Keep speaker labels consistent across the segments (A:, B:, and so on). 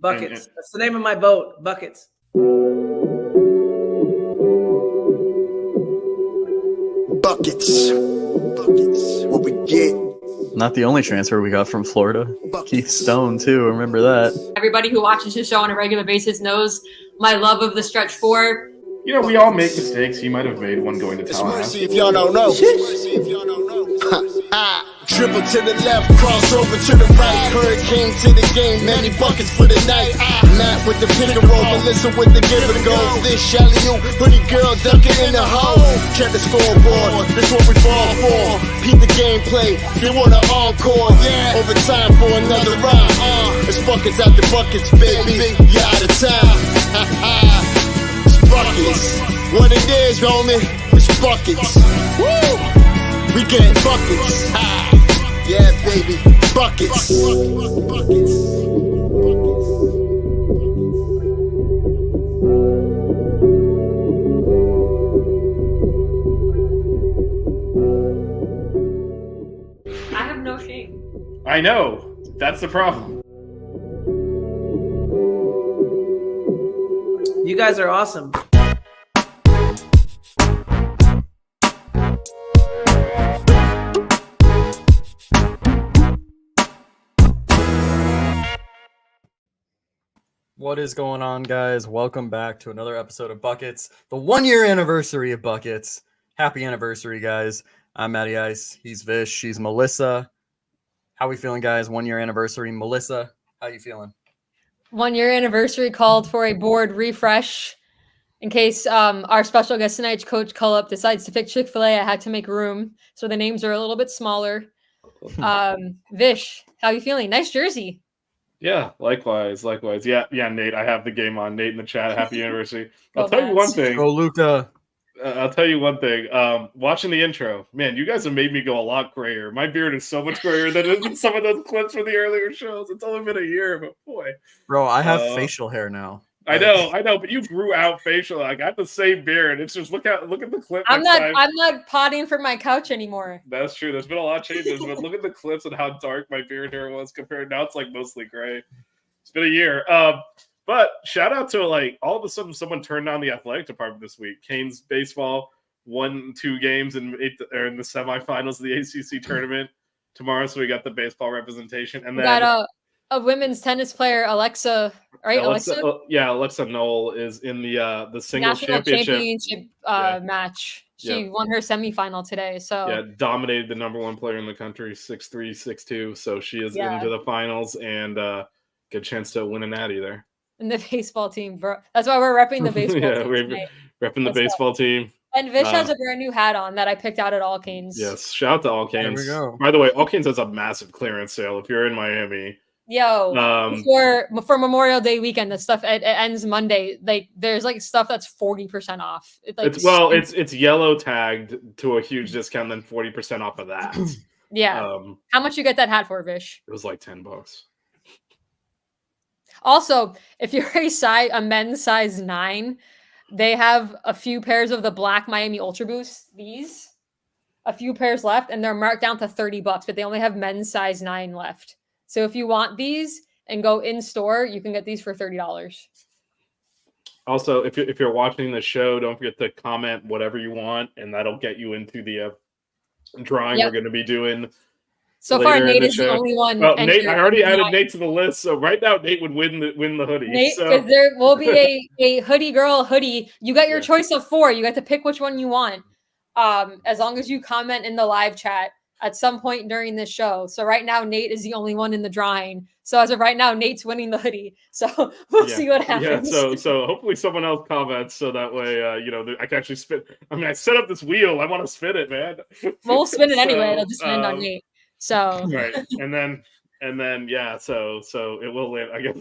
A: Buckets. That's the name of my boat. Buckets.
B: Buckets. What we get.
C: Not the only transfer we got from Florida. Keith Stone, too. Remember that.
D: Everybody who watches his show on a regular basis knows my love of the stretch four.
E: You know, we all make mistakes. You might have made one going to
B: Mercy
E: Tallahassee.
B: if y'all don't know. Dribble to the left, cross over to the right. Hurricane to the game, many buckets for the night. Matt with the pick and roll, Melissa with the give and go. This Shally-oo, hoodie girl dunking in the hole. Check the scoreboard, this what we fall for. Peep the gameplay, they want an encore. Overtime for another round. It's buckets after buckets, baby. You out of time. It's buckets. What it is, homie, it's buckets. Woo! We getting buckets. Yeah, baby, buckets.
D: I have no shame.
E: I know. That's the problem.
A: You guys are awesome.
C: What is going on, guys? Welcome back to another episode of Buckets, the 1-year anniversary of Buckets. Happy anniversary, guys. I'm Matty Ice. He's Vish. She's Melissa. How we feeling, guys? 1-year anniversary. Melissa, how you feeling?
D: 1-year anniversary called for a board refresh. In case our special guest tonight, Coach Cullop, decides to pick Chick-fil-A, I had to make room. So the names are a little bit smaller. Vish, how you feeling? Nice jersey.
E: Yeah, likewise. Yeah, Nate, I have the game on. Nate in the chat, happy anniversary. I'll
D: Go
E: tell you one thing.
C: Go, Luca.
E: I'll tell you one thing. Watching the intro, man, you guys have made me go a lot grayer. My beard is so much grayer than some of those clips from the earlier shows. It's only been a year, but boy.
C: Bro, I have facial hair now.
E: I know, but you grew out facial. I got the same beard. It's just look at the clip.
D: I'm not potting for my couch anymore.
E: That's true. There's been a lot of changes, but look at the clips and how dark my beard hair was compared. Now it's like mostly gray. It's been a year. But shout out to all of a sudden someone turned on the athletic department this week. Canes baseball won 2 games in the semifinals of the ACC tournament tomorrow. So we got the baseball representation, and then
D: We got a women's tennis player, Alexa, right?
E: Alexa Knoll is in the singles
D: National
E: championship
D: match. She won her semifinal today. So
E: dominated the number 1 player in the country, 6'3", 6'2". So she is into the finals and good chance to win a natty there.
D: And the baseball team, bro. That's why we're repping the baseball team.
E: We're repping the baseball team.
D: And Vish has a brand new hat on that I picked out at All Canes.
E: Yes, shout out to All Canes.
C: There we go.
E: By the way, All Canes has a massive clearance sale if you're in Miami.
D: Yo, for Memorial Day weekend, the stuff it ends Monday. There's stuff that's 40% off.
E: It's yellow tagged to a huge discount, then 40% off of that.
D: Yeah. How much you get that hat for, Vish?
E: It was like $10.
D: Also, if you're a men's size 9, they have a few pairs of the black Miami Ultra Boosts. A few pairs left, and they're marked down to $30, but they only have men's size 9 left. So if you want these and go in store, you can get these for $30.
E: Also, if you're watching the show, don't forget to comment whatever you want, and that'll get you into the drawing we're going to be doing.
D: So far, Nate is the only one.
E: Well, Nate, I already added Nate to the list, so right now Nate would win the hoodie.
D: Nate, because there will be a hoodie girl hoodie. You got your choice of 4. You get to pick which one you want. As long as you comment in the live chat at some point during this show. So right now, Nate is the only one in the drawing. So as of right now, Nate's winning the hoodie. So we'll see what happens.
E: Yeah, so hopefully someone else comments so that way, I can actually spin. I mean, I set up this wheel. I want to spin it, man.
D: We'll spin it anyway. It'll just land on Nate. So
E: right, and then And then so it will land. I guess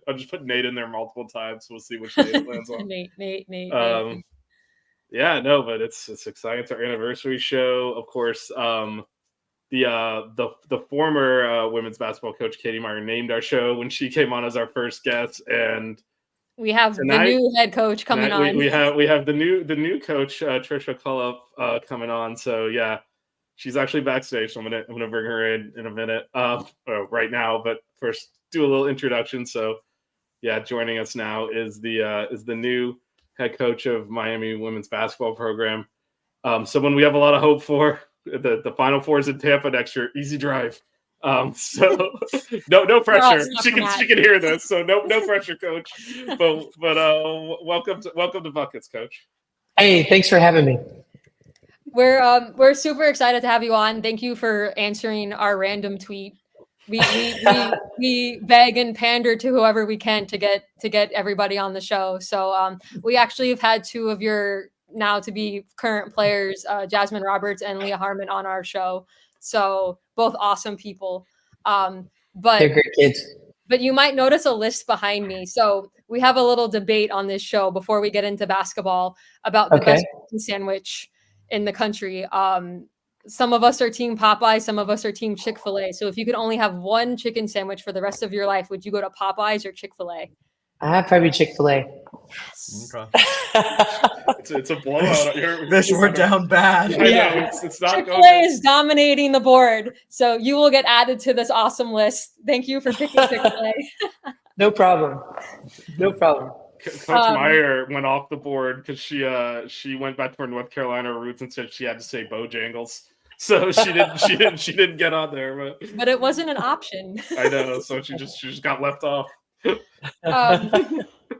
E: I'll just put Nate in there multiple times. We'll see which Nate it lands on.
D: Nate.
E: Yeah, no, but it's exciting. It's our anniversary show, of course. The former women's basketball coach Katie Meyer named our show when she came on as our first guest, and
D: we have
E: tonight,
D: the new head coach coming on.
E: We have the new coach Tricia Cullop coming on. So yeah, she's actually backstage. So I'm gonna bring her in a minute. Right now, but first do a little introduction. So yeah, joining us now is the new head coach of Miami women's basketball program. Someone we have a lot of hope for. The Final Four is in Tampa next year. Easy drive. So no pressure. She can hear this. So no pressure, Coach. But welcome to Buckets, Coach.
F: Hey, thanks for having me.
D: We're super excited to have you on. Thank you for answering our random tweet. We beg and pander to whoever we can to get everybody on the show. So we actually have had two of your now to be current players, Jasmine Roberts and Leah Harmon, on our show. So both awesome people. But
F: they're great kids.
D: But you might notice a list behind me. So we have a little debate on this show before we get into basketball about the best sandwich in the country. Some of us are team Popeye, some of us are team Chick-fil-A. So if you could only have one chicken sandwich for the rest of your life, would you go to Popeyes or Chick-fil-A?
F: I'd probably Chick-fil-A.
D: Yes.
C: Okay.
E: It's a blowout.
C: We're down bad.
E: Yeah, it's not
D: Chick-fil-A is dominating the board, so you will get added to this awesome list. Thank you for picking Chick-fil-A.
F: No problem.
E: Coach Meyer went off the board because she went back to her North Carolina roots and said she had to say Bojangles. So she didn't get on there,
D: but it wasn't an option.
E: I know, so she just got left off.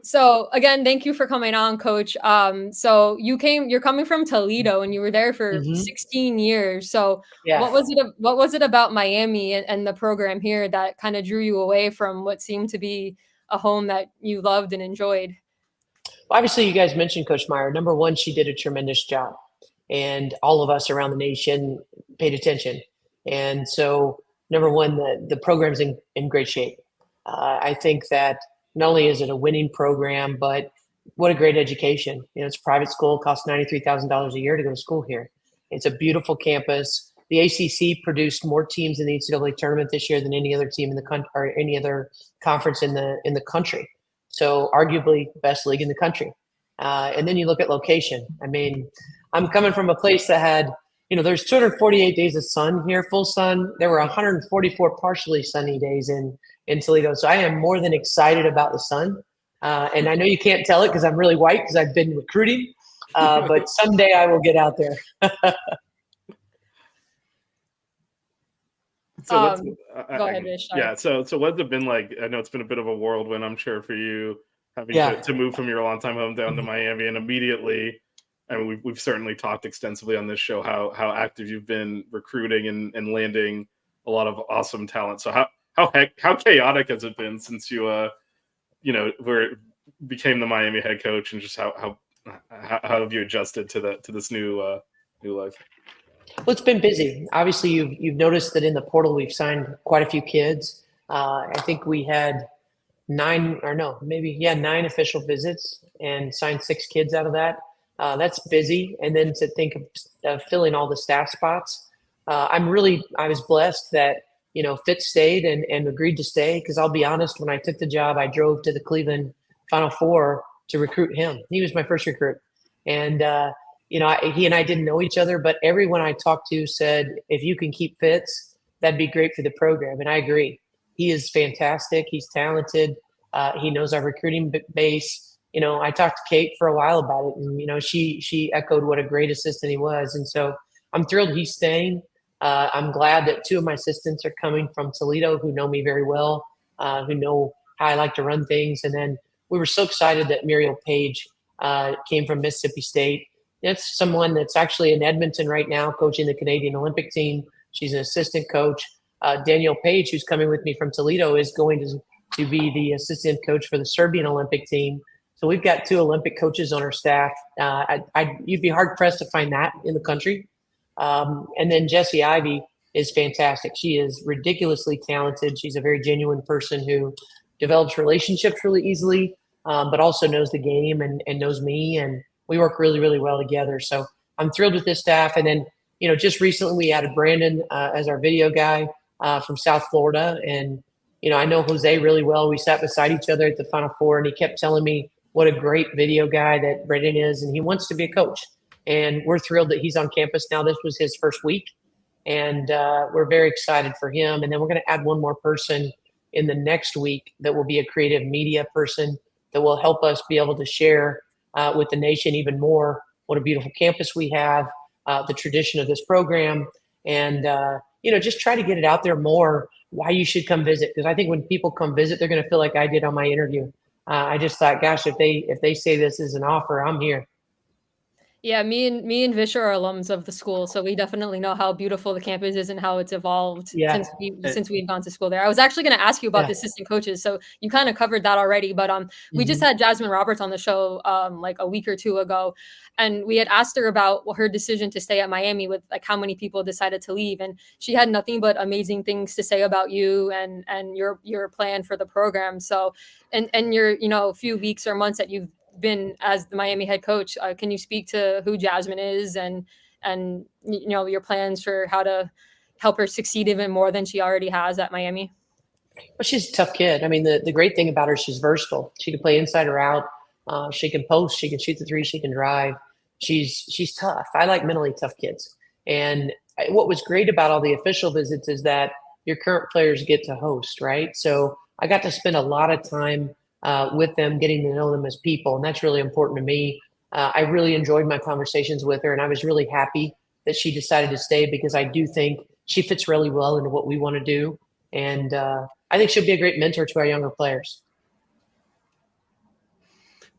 D: So again, thank you for coming on, Coach. So you're coming from Toledo and you were there for 16 years. So
F: yeah.
D: What was it about Miami and the program here that kind of drew you away from what seemed to be a home that you loved and enjoyed?
F: Well, obviously, you guys mentioned Coach Meyer. Number one, she did a tremendous job, and all of us around the nation paid attention. And so, number one, the program's in great shape. I think that not only is it a winning program, but what a great education. It's a private school, costs $93,000 a year to go to school here. It's a beautiful campus. The ACC produced more teams in the NCAA tournament this year than any other team in the country or any other conference in the country. So arguably best league in the country. And then you look at location. I mean, I'm coming from a place that had, there's 248 days of sun here, full sun. There were 144 partially sunny days in Toledo. So I am more than excited about the sun. And I know you can't tell it because I'm really white because I've been recruiting. But someday I will get out there.
E: So
D: go ahead, Vish.
E: So what's it been like? I know it's been a bit of a whirlwind, I'm sure, for you having to move from your longtime home down to Miami, and immediately, I mean, we've certainly talked extensively on this show how active you've been recruiting and landing a lot of awesome talent. So how chaotic has it been since you became the Miami head coach, and just how have you adjusted to this new life?
F: Well, it's been busy. Obviously, you've noticed that in the portal we've signed quite a few kids. I think we had 9 official visits and signed 6 kids out of that. That's busy. And then to think of filling all the staff spots, I was blessed that Fitz stayed and agreed to stay. Because I'll be honest, when I took the job, I drove to the Cleveland Final Four to recruit him. He was my first recruit, and he and I didn't know each other, but everyone I talked to said, if you can keep Fitz, that'd be great for the program. And I agree. He is fantastic. He's talented. He knows our recruiting base. I talked to Kate for a while about it, and, she echoed what a great assistant he was. And so I'm thrilled he's staying. I'm glad that 2 of my assistants are coming from Toledo who know me very well, who know how I like to run things. And then we were so excited that Muriel Page came from Mississippi State. It's someone that's actually in Edmonton right now coaching the Canadian Olympic team. She's an assistant coach. Danielle Page, who's coming with me from Toledo, is going to be the assistant coach for the Serbian Olympic team. So we've got 2 Olympic coaches on our staff. You'd be hard-pressed to find that in the country. And then Jesse Ivey, is fantastic. She is ridiculously talented. She's a very genuine person who develops relationships really easily, but also knows the game and knows me. And we work really, really well together. So I'm thrilled with this staff. And then, just recently we added Brandon as our video guy from South Florida. And, I know Jose really well. We sat beside each other at the Final Four, and he kept telling me what a great video guy that Brandon is. And he wants to be a coach. And we're thrilled that he's on campus now. This was his first week. And we're very excited for him. And then we're going to add one more person in the next week that will be a creative media person that will help us be able to share with the nation even more what a beautiful campus we have, the tradition of this program, and just try to get it out there more why you should come visit. Because I think when people come visit, they're going to feel like I did on my interview. I just thought, gosh, if they say this is an offer, I'm here.
D: Yeah, me and Vish are alums of the school, so we definitely know how beautiful the campus is and how it's evolved
F: Yeah.
D: since we've gone to school there. I was actually going to ask you about the assistant coaches, so you kind of covered that already. But we just had Jasmine Roberts on the show like a week or two ago, and we had asked her about her decision to stay at Miami with like how many people decided to leave, and she had nothing but amazing things to say about you and your plan for the program. So and your a few weeks or months that you've been as the Miami head coach, can you speak to who Jasmine is and your plans for how to help her succeed even more than she already has at Miami?
F: Well, she's a tough kid. I mean, the great thing about her, she's versatile. She can play inside or out. She can post. She can shoot the three. She can drive. She's tough. I like mentally tough kids. And what was great about all the official visits is that your current players get to host, right? So I got to spend a lot of time with them, getting to know them as people. And that's really important to me. I really enjoyed my conversations with her, and I was really happy that she decided to stay because I do think she fits really well into what we want to do. And I think she'll be a great mentor to our younger players.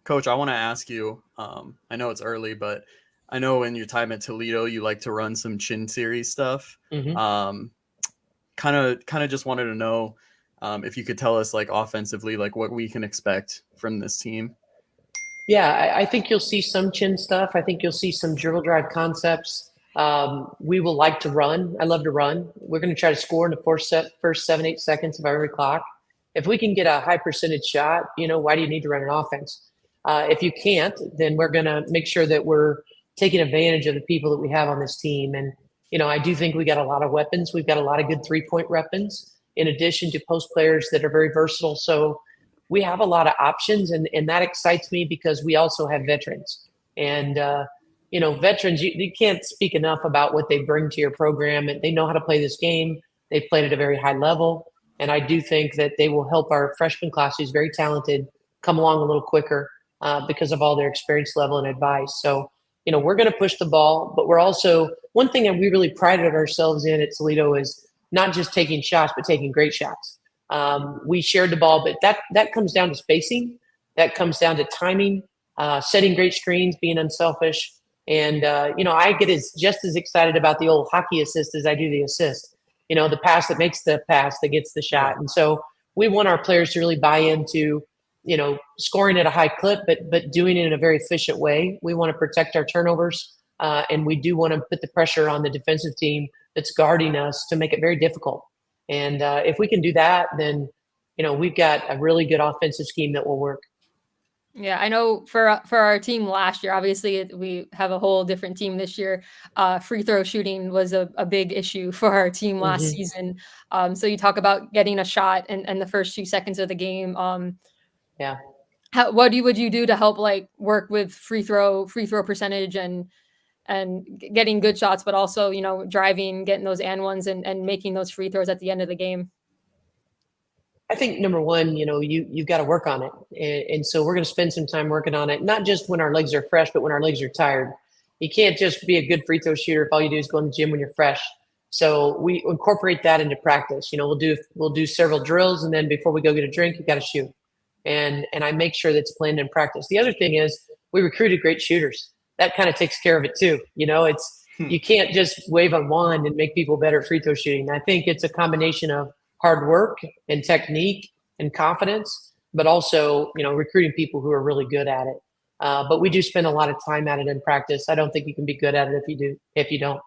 C: Coach, I want to ask you, I know it's early, but I know in your time at Toledo, you like to run some chin series stuff.
F: Mm-hmm.
C: Kind of just wanted to know if you could tell us like offensively, like what we can expect from this team.
F: Yeah, I think you'll see some chin stuff. I think you'll see some dribble drive concepts. We will like to run. I love to run. We're going to try to score in the first 7-8 seconds of every clock. If we can get a high percentage shot, why do you need to run an offense? If you can't, then we're going to make sure that we're taking advantage of the people that we have on this team. And, I do think we got a lot of weapons. We've got a lot of good 3-point weapons in addition to post players that are very versatile. So we have a lot of options, and that excites me because we also have veterans. And, veterans, you can't speak enough about what they bring to your program. And they know how to play this game. They've played at a very high level. And I do think that they will help our freshman class, who's very talented, come along a little quicker because of all their experience level and advice. So, we're going to push the ball, but we're also – one thing that we really prided ourselves in at Toledo is not just taking shots, but taking great shots. We shared the ball, but that comes down to spacing. That comes down to timing, setting great screens, being unselfish. And, I get just as excited about the old hockey assist as I do the assist. The pass that makes the pass that gets the shot. And so we want our players to really buy into, scoring at a high clip, but doing it in a very efficient way. We want to protect our turnovers, and we do want to put the pressure on the defensive team that's guarding us to make it very difficult. And if we can do that, then, we've got a really good offensive scheme that will work.
D: Yeah, I know for our team last year, obviously we have a whole different team this year. Free throw shooting was a big issue for our team last season. So you talk about getting a shot in the first few seconds of the game.
F: Yeah.
D: What would you do to help like work with free throw percentage and getting good shots, but also, driving, getting those and ones and making those free throws at the end of the game?
F: I think number one, you've got to work on it. And so we're going to spend some time working on it, not just when our legs are fresh, but when our legs are tired. You can't just be a good free throw shooter if all you do is go in the gym when you're fresh. So we incorporate that into practice. We'll do several drills, and then before we go get a drink, you got to shoot. And I make sure that's planned in practice. The other thing is we recruited great shooters. That kind of takes care of it too. You can't just wave a wand and make people better at free throw shooting. I think it's a combination of hard work and technique and confidence, but also, recruiting people who are really good at it. But we do spend a lot of time at it in practice. I don't think you can be good at it if you don't.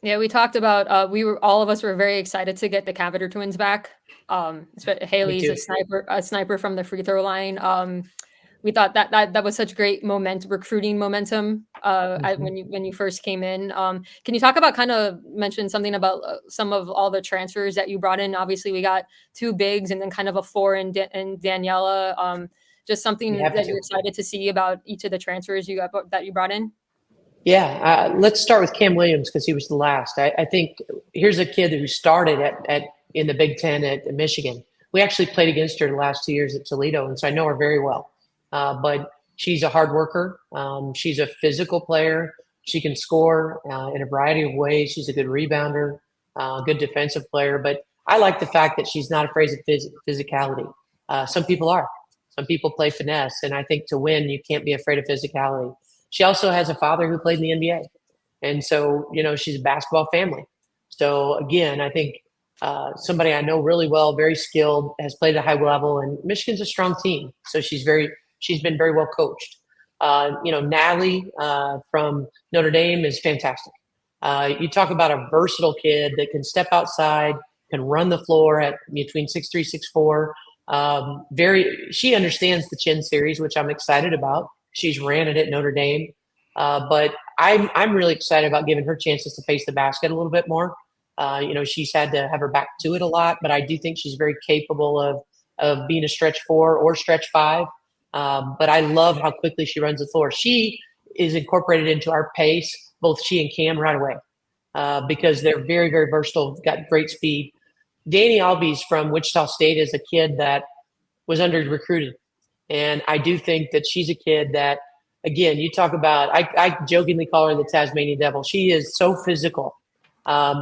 D: Yeah, we talked about all of us were very excited to get the Caviter twins back. Haley's
F: too.
D: a sniper from the free throw line. We thought that was such great recruiting momentum when you first came in. Can you talk about kind of mention something about some of all the transfers that you brought in? Obviously, we got 2 bigs and then kind of a 4 in Daniela. Just something
F: We have
D: that
F: to.
D: you're excited to see about each of the transfers that you brought in.
F: Yeah, let's start with Cam Williams because he was the last. I think here's a kid who started at in the Big Ten at Michigan. We actually played against her the last 2 years at Toledo, and so I know her very well. But she's a hard worker. She's a physical player. She can score in a variety of ways. She's a good rebounder, good defensive player. But I like the fact that she's not afraid of physicality. Some people are. Some people play finesse, and I think to win, you can't be afraid of physicality. She also has a father who played in the NBA. And so, she's a basketball family. So, again, I think somebody I know really well, very skilled, has played at a high level, and Michigan's a strong team. So she's been very well coached. Natalie from Notre Dame is fantastic. You talk about a versatile kid that can step outside, can run the floor at between 6'3", 6'4". She understands the Chin series, which I'm excited about. She's ran it at Notre Dame, but I'm really excited about giving her chances to face the basket a little bit more. She's had to have her back to it a lot, but I do think she's very capable of being a stretch 4 or stretch 5. But I love how quickly she runs the floor. She is incorporated into our pace, both she and Cam, right away, because they're very, very versatile, got great speed. Danny Albies from Wichita State is a kid that was under recruited. And I do think that she's a kid that, again, you talk about, I jokingly call her the Tasmanian Devil. She is so physical.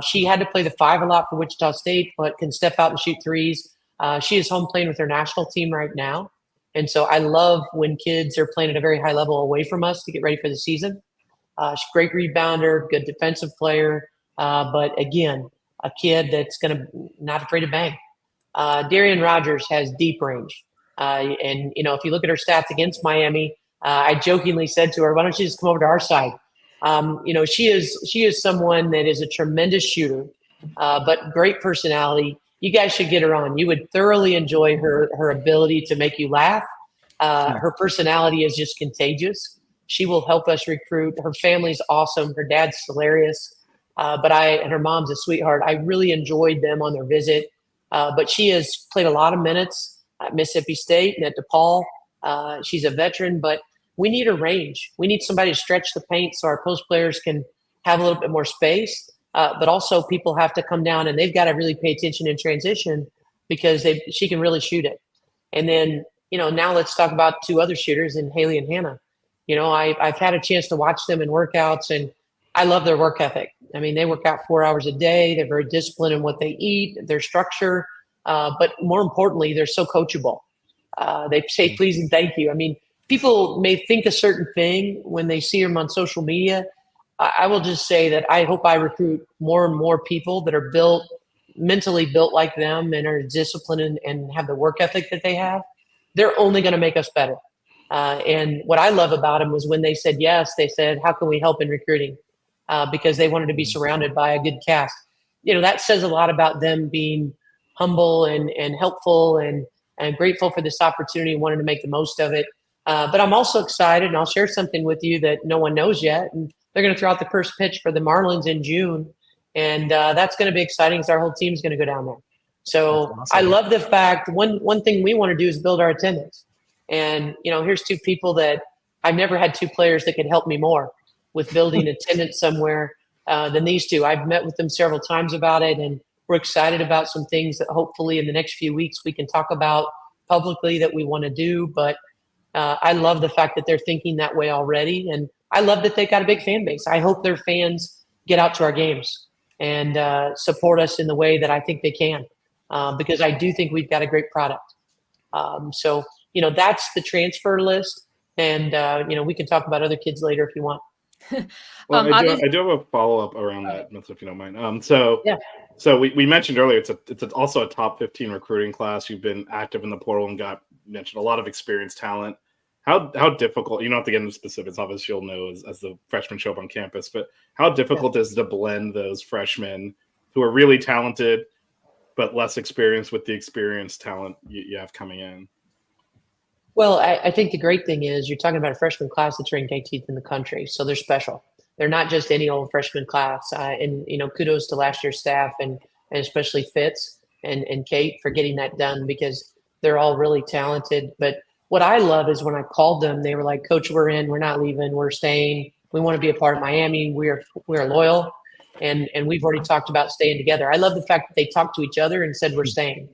F: She had to play the 5 a lot for Wichita State, but can step out and shoot threes. She is home playing with her national team right now. And so I love when kids are playing at a very high level away from us to get ready for the season. She's a great rebounder, good defensive player. But again, a kid that's going to not afraid to bang. Darian Rogers has deep range. And if you look at her stats against Miami, I jokingly said to her, why don't you just come over to our side? She is someone that is a tremendous shooter, but great personality. You guys should get her on. You would thoroughly enjoy her ability to make you laugh. Her personality is just contagious. She will help us recruit. Her family's awesome. Her dad's hilarious. And her mom's a sweetheart. I really enjoyed them on their visit. But she has played a lot of minutes at Mississippi State and at DePaul. She's a veteran, but we need her range. We need somebody to stretch the paint so our post players can have a little bit more space. But also people have to come down and they've got to really pay attention in transition because she can really shoot it. And then, now let's talk about 2 other shooters in Haley and Hannah. I've had a chance to watch them in workouts and I love their work ethic. I mean, they work out 4 hours a day. They're very disciplined in what they eat, their structure. But more importantly, they're so coachable. They say please and thank you. I mean, people may think a certain thing when they see them on social media. I will just say that I hope I recruit more and more people that are mentally built like them and are disciplined and have the work ethic that they have. They're only going to make us better. And what I love about them was when they said yes, they said, how can we help in recruiting? Because they wanted to be surrounded by a good cast. That says a lot about them being humble and helpful and grateful for this opportunity and wanting to make the most of it. But I'm also excited, and I'll share something with you that no one knows yet. And they're going to throw out the first pitch for the Marlins in June. And that's going to be exciting because our whole team is going to go down there. So awesome. I love the fact one thing we want to do is build our attendance. And, here's 2 people that I've never had 2 players that could help me more with building attendance somewhere than these 2. I've met with them several times about it, and we're excited about some things that hopefully in the next few weeks we can talk about publicly that we want to do. But I love the fact that they're thinking that way already. And I love that they've got a big fan base. I hope their fans get out to our games and support us in the way that I think they can, because I do think we've got a great product. So that's the transfer list. And, we can talk about other kids later if you want.
E: Well, I do have a follow-up around that, if you don't mind. So we mentioned earlier it's also a top 15 recruiting class. You've been active in the portal and mentioned a lot of experienced talent. How difficult, you don't have to get into specifics, obviously you'll know as the freshmen show up on campus, but how difficult is it to blend those freshmen who are really talented but less experienced with the experienced talent you have coming in?
F: Well, I think the great thing is you're talking about a freshman class that's ranked 18th in the country, so they're special. They're not just any old freshman class. And kudos to last year's staff and especially Fitz and Kate for getting that done, because they're all really talented. But what I love is when I called them, they were like, "Coach, we're in. We're not leaving. We're staying. We want to be a part of Miami. We're loyal, and we've already talked about staying together." I love the fact that they talked to each other and said we're staying.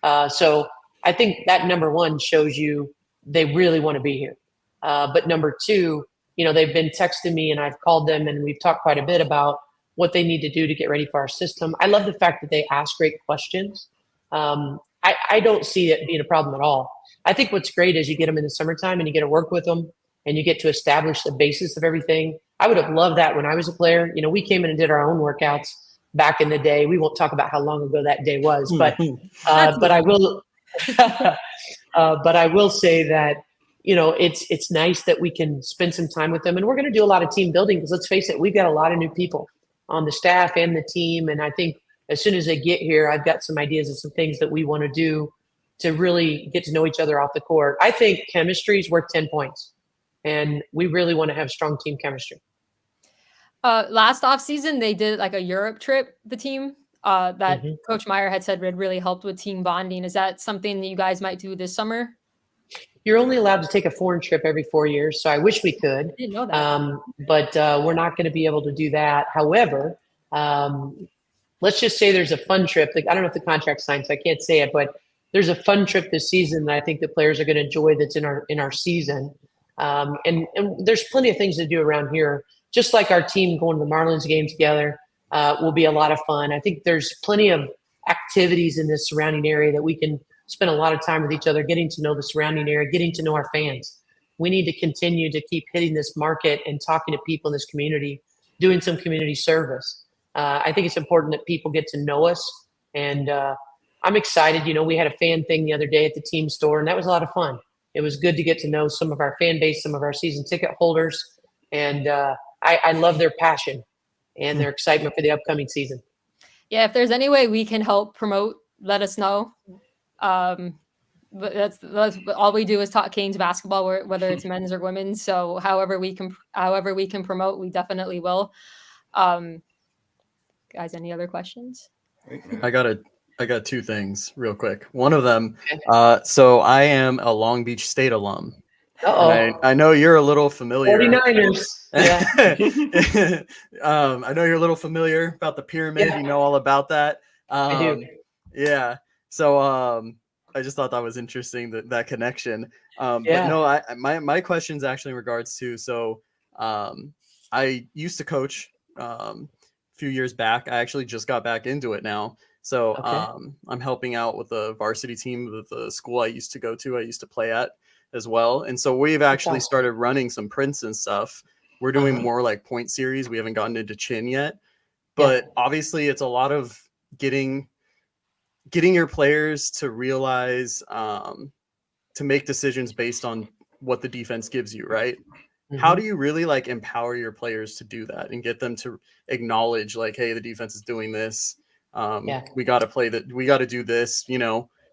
F: So I think that number one shows you they really want to be here. But number two, they've been texting me and I've called them and we've talked quite a bit about what they need to do to get ready for our system. I love the fact that they ask great questions. I don't see it being a problem at all. I think what's great is you get them in the summertime and you get to work with them and you get to establish the basis of everything. I would have loved that when I was a player. We came in and did our own workouts back in the day. We won't talk about how long ago that day was, but I will. But I will say that it's nice that we can spend some time with them, and we're going to do a lot of team building because let's face it, we've got a lot of new people on the staff and the team, and I think as soon as they get here, I've got some ideas of some things that we want to do to really get to know each other off the court. I think chemistry is worth 10 points, and we really want to have strong team chemistry.
D: Last offseason, they did like a Europe trip, the team, that Coach Meyer had said had really helped with team bonding. Is that something that you guys might do this summer?
F: You're only allowed to take a foreign trip every 4 years, so I wish we could.
D: I didn't know that.
F: But we're not going to be able to do that. However, let's just say there's a fun trip. I don't know if the contract's signed, so I can't say it, but there's a fun trip this season that I think the players are going to enjoy that's in our season. And there's plenty of things to do around here. Just like our team going to the Marlins game together will be a lot of fun. I think there's plenty of activities in this surrounding area that we can spend a lot of time with each other, getting to know the surrounding area, getting to know our fans. We need to continue to keep hitting this market and talking to people in this community, doing some community service. I think it's important that people get to know us. And I'm excited. We had a fan thing the other day at the team store, and that was a lot of fun. It was good to get to know some of our fan base, some of our season ticket holders. And I love their passion and their excitement for the upcoming season.
D: Yeah, if there's any way we can help promote, let us know. But that's all we do is talk Canes basketball, whether it's men's or women's. So however we can promote, we definitely will. Guys, any other questions?
C: I got two things real quick. One of them, so I am a Long Beach State alum. I know you're a little familiar.
F: 49ers. Yeah.
C: I know you're a little familiar about the pyramid.
F: Yeah.
C: You know all about that.
F: I do.
C: Yeah. So I just thought that was interesting, that connection. But no, my question is actually in regards to, so I used to coach a few years back. I actually just got back into it now. So I'm helping out with the varsity team of the school I used to go to. I used to play at as well. And so we've actually started running some prints and stuff. We're doing more like point series. We haven't gotten into chin yet, but obviously it's a lot of getting your players to realize, to make decisions based on what the defense gives you, right? How do you really like empower your players to do that and get them to acknowledge like, hey, the defense is doing this. We got to play that. We got to do this,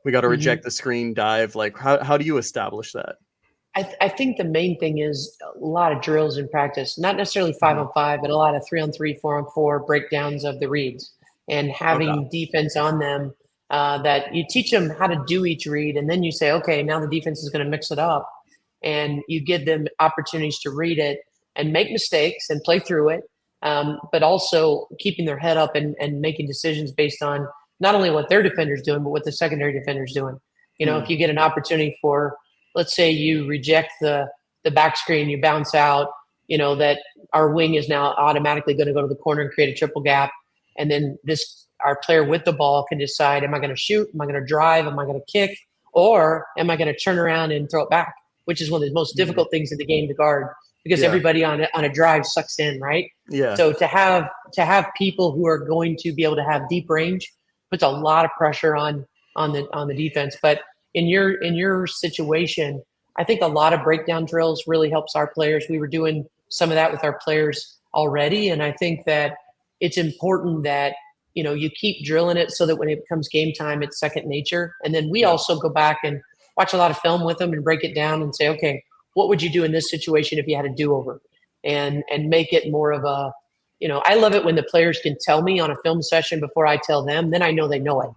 C: we got to reject the screen dive. Like how do you establish that?
F: I think the main thing is a lot of drills in practice, not necessarily 5-on-5, but a lot of 3-on-3, 4-on-4 breakdowns of the reads and having defense on them, that you teach them how to do each read. And then you say, okay, now the defense is going to mix it up, and you give them opportunities to read it and make mistakes and play through it. But also keeping their head up and making decisions based on not only what their defender's doing, but what the secondary defender's doing. If you get an opportunity for, let's say you reject the back screen, you bounce out, that our wing is now automatically going to go to the corner and create a triple gap. And then our player with the ball can decide, am I going to shoot? Am I going to drive? Am I going to kick? Or am I going to turn around and throw it back? Which is one of the most difficult things in the game to guard, because everybody on a drive sucks in, right? Yeah. So to have people who are going to be able to have deep range puts a lot of pressure on the defense. But in your situation, I think a lot of breakdown drills really helps our players. We were doing some of that with our players already. And I think that it's important that, you keep drilling it so that when it becomes game time, it's second nature. And then we also go back and watch a lot of film with them and break it down and say, okay, what would you do in this situation if you had a do-over? And make it more of a, I love it when the players can tell me on a film session before I tell them, then I know they know it.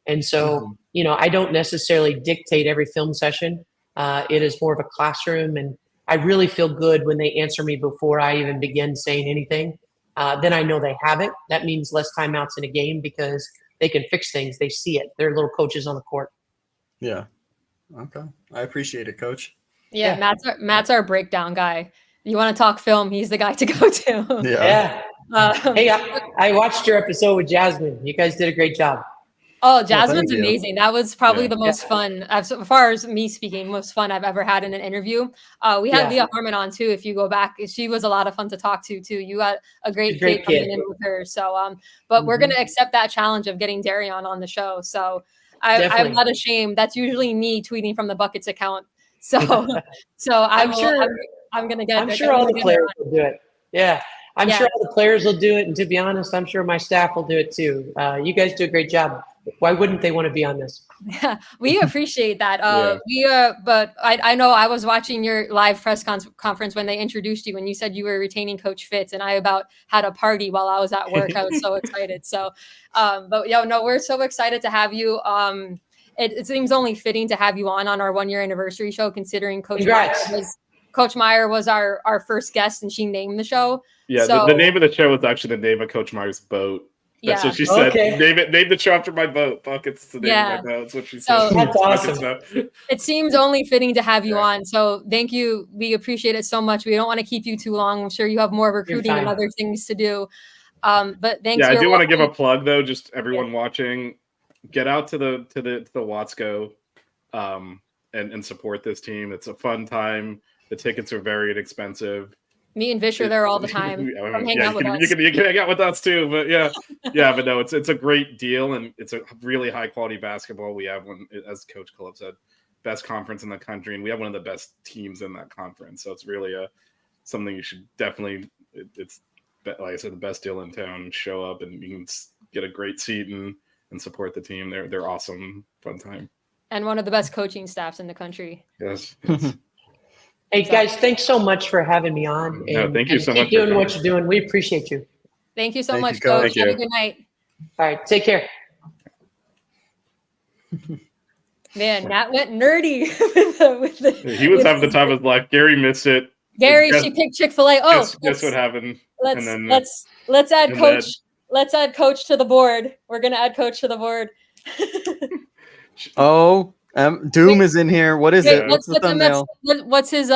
F: And so, I don't necessarily dictate every film session. It is more of a classroom, and I really feel good when they answer me before I even begin saying anything. Then I know they have it. That means less timeouts in a game because they can fix things. They see it. They're little coaches on the court.
C: Yeah. Okay. I appreciate it, Coach.
D: Yeah, Matt's our breakdown guy. You want to talk film, he's the guy to go to.
F: Yeah. Hey, I watched your episode with Jasmine. You guys did a great job.
D: Oh, Jasmine's
C: thank you.
D: amazing. That was probably the most fun, as far as me speaking, most fun I've ever had in an interview. We had Leah Harmon on too. If you go back, she was a lot of fun to talk to too. You got a great kid coming in with her. So, but we're gonna accept that challenge of getting Darion on the show. So, I'm not ashamed. That's usually me tweeting from the Buckets account. So, I'm gonna get.
F: I'm sure all the players will do it. Yeah. I'm sure all the players will do it. And to be honest, I'm sure my staff will do it too. You guys do a great job. Why wouldn't they want to be on this?
D: Yeah, we appreciate that. But I know I was watching your live press conference when they introduced you and you said you were retaining Coach Fitz, and I about had a party while I was at work. I was so excited. So, we're so excited to have you. It seems only fitting to have you on our 1-year anniversary show, considering Coach Meyer was our first guest and she named the show.
E: Yeah,
D: so,
E: the name of the show was actually the name of Coach Meyer's boat. That's what she said.
F: Okay.
E: Name the show after my boat. Buckets the name of my boat. That's what she said.
D: So,
F: that's awesome.
D: It seems only fitting to have you on. So thank you. We appreciate it so much. We don't want to keep you too long. I'm sure you have more recruiting and other things to do. But thanks.
E: Yeah, I do want to give a plug though. Just everyone watching, get out to the Watsco, and support this team. It's a fun time. The tickets are very inexpensive.
D: Me and Vish are there all the time.
E: You can hang out with us too, but but no, it's a great deal, and it's a really high quality basketball. We have one, as Coach Cullop said, best conference in the country, and we have one of the best teams in that conference. So it's really something you should definitely. It's like I said, the best deal in town. Show up, and you can get a great seat and support the team. They're awesome, fun time,
D: and one of the best coaching staffs in the country.
E: Yes.
F: Hey guys, thanks so much for having me on. And,
E: thank you so much.
F: Keep doing what you're doing. We appreciate you.
D: Thank you so much, Coach. Have a good night.
F: All right, take care.
D: Man, Matt went nerdy
E: He was having the time of his life. Gary missed it.
D: Gary, she picked Chick-fil-A. Oh,
E: guess what happened?
D: Let's add Coach. Let's add Coach to the board. We're gonna add Coach to the board.
C: Doom is in here. What is it? What's the thumbnail?
D: What's his Hey,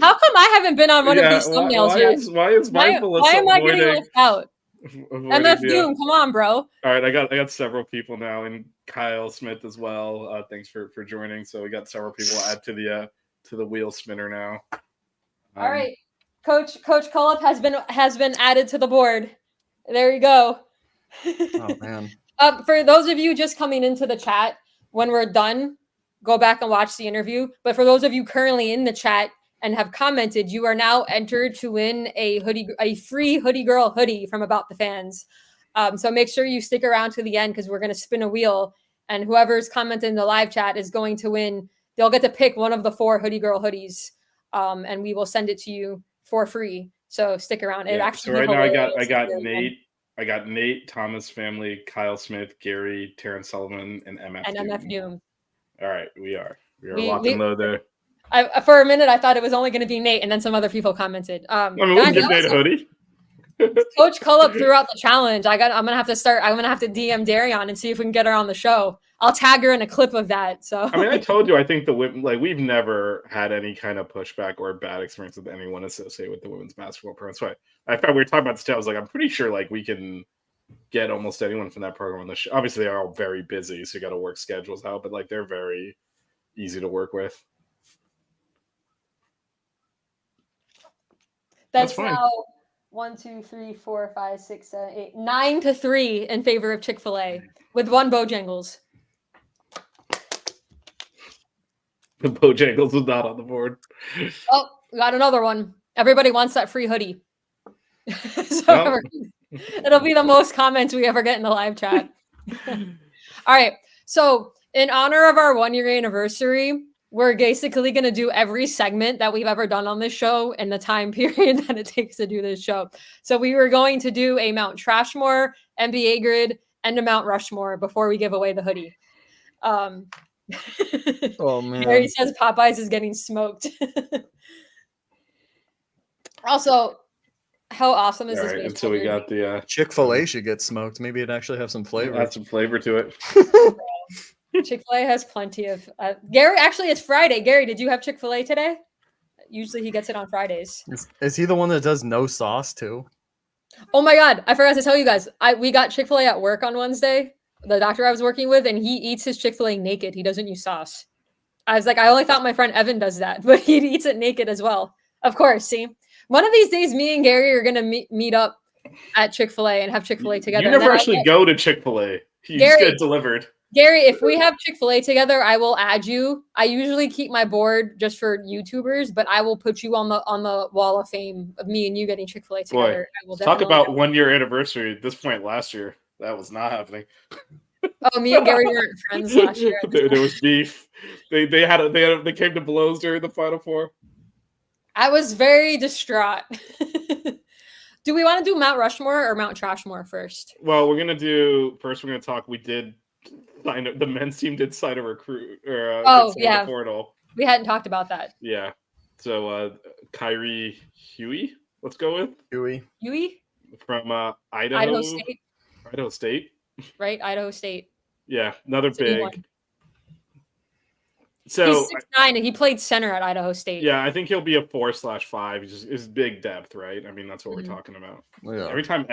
D: how come I haven't been on one of these thumbnails yet? Why am I getting left out? MF Doom, come on, bro.
E: All right, I got several people now, and Kyle Smith as well. Thanks for joining. So we got several people to add to the wheel spinner now.
D: All right, Coach Cullop has been added to the board. There you go.
C: Oh man.
D: For those of you just coming into the chat, when we're done, go back and watch the interview. But for those of you currently in the chat and have commented, you are now entered to win a free Hoodie Girl hoodie from About the Fans. So make sure you stick around to the end because we're going to spin a wheel, and whoever's commented in the live chat is going to win. They'll get to pick one of the 4 Hoodie Girl hoodies, and we will send it to you for free. So stick around.
E: So right now I got Nate, Thomas Family, Kyle Smith, Gary, Terrence Sullivan, and MF
D: Doom.
E: All right, we are locked and low there.
D: For a minute, I thought it was only going to be Nate, and then some other people commented.
E: We can give Nate a hoodie.
D: Coach Cullop threw out the challenge. I'm gonna have to DM Darion and see if we can get her on the show. I'll tag her in a clip of that. So
E: I mean, I told you, I think we've never had any kind of pushback or bad experience with anyone associated with the women's basketball program. So I thought we were talking about this. I was like, I'm pretty sure we can get almost anyone from that program on the show. Obviously, they're all very busy, so you got to work schedules out. But they're very easy to work with.
D: That's fine. Now 1, 2, 3, 4, 5, 6, 7, 8, 9-3 in favor of Chick-fil-A with 1 Bojangles.
E: The Bojangles was not on the board.
D: Oh, we got another one. Everybody wants that free hoodie. So
E: Well.
D: it'll be the most comments we ever get in the live chat. All right. So in honor of our 1 year anniversary, we're basically going to do every segment that we've ever done on this show in the time period that it takes to do this show. So we were going to do a Mount Trashmore, NBA grid, and a Mount Rushmore before we give away the hoodie.
C: Oh man.
D: Gary says Popeyes is getting smoked. Also, how awesome is
E: All
D: this?
E: right,
D: baseball
E: until we
D: jersey?
E: got the
C: Chick-fil-A should get smoked. Maybe it'd actually have some flavor.
E: add some flavor to it.
D: Chick-fil-A has plenty of Gary. Actually, it's Friday. Gary, did you have Chick-fil-A today? Usually he gets it on Fridays.
C: Is he the one that does no sauce too?
D: Oh my god, I forgot to tell you guys. We got Chick-fil-A at work on Wednesday. The doctor I was working with, and he eats his Chick-fil-A naked. He doesn't use sauce. I was like, I only thought my friend Evan does that, but he eats it naked as well. Of course, see? One of these days, me and Gary are going to meet up at Chick-fil-A and have Chick-fil-A together.
E: You never actually go to Chick-fil-A. You just get it delivered.
D: Gary, if we have Chick-fil-A together, I will add you. I usually keep my board just for YouTubers, but I will put you on the wall of fame of me and you getting Chick-fil-A together. I will
E: Talk
D: definitely
E: about 1 year anniversary. At this point last year, that was not happening.
D: Oh, me and Gary weren't friends last year.
E: There was beef. They came to blows during the Final Four.
D: I was very distraught. Do we want to do Mount Rushmore or Mount Trashmore first?
E: Well, we're gonna do first. We're gonna talk. We did sign the men's team did sign a recruit or
D: yeah,
E: the portal.
D: We hadn't talked about that.
E: Yeah. So Kyrie Huey, let's go with
D: Huey
E: from Idaho.
D: Idaho State.
E: Idaho State.
D: Right, Idaho State.
E: Yeah, another
D: It's
E: big. So
D: he's 6'9" and he played center at Idaho State.
E: Yeah, I think he'll be a 4/5. Is big depth, right? I mean, that's what we're talking about.
C: Yeah.
E: Every time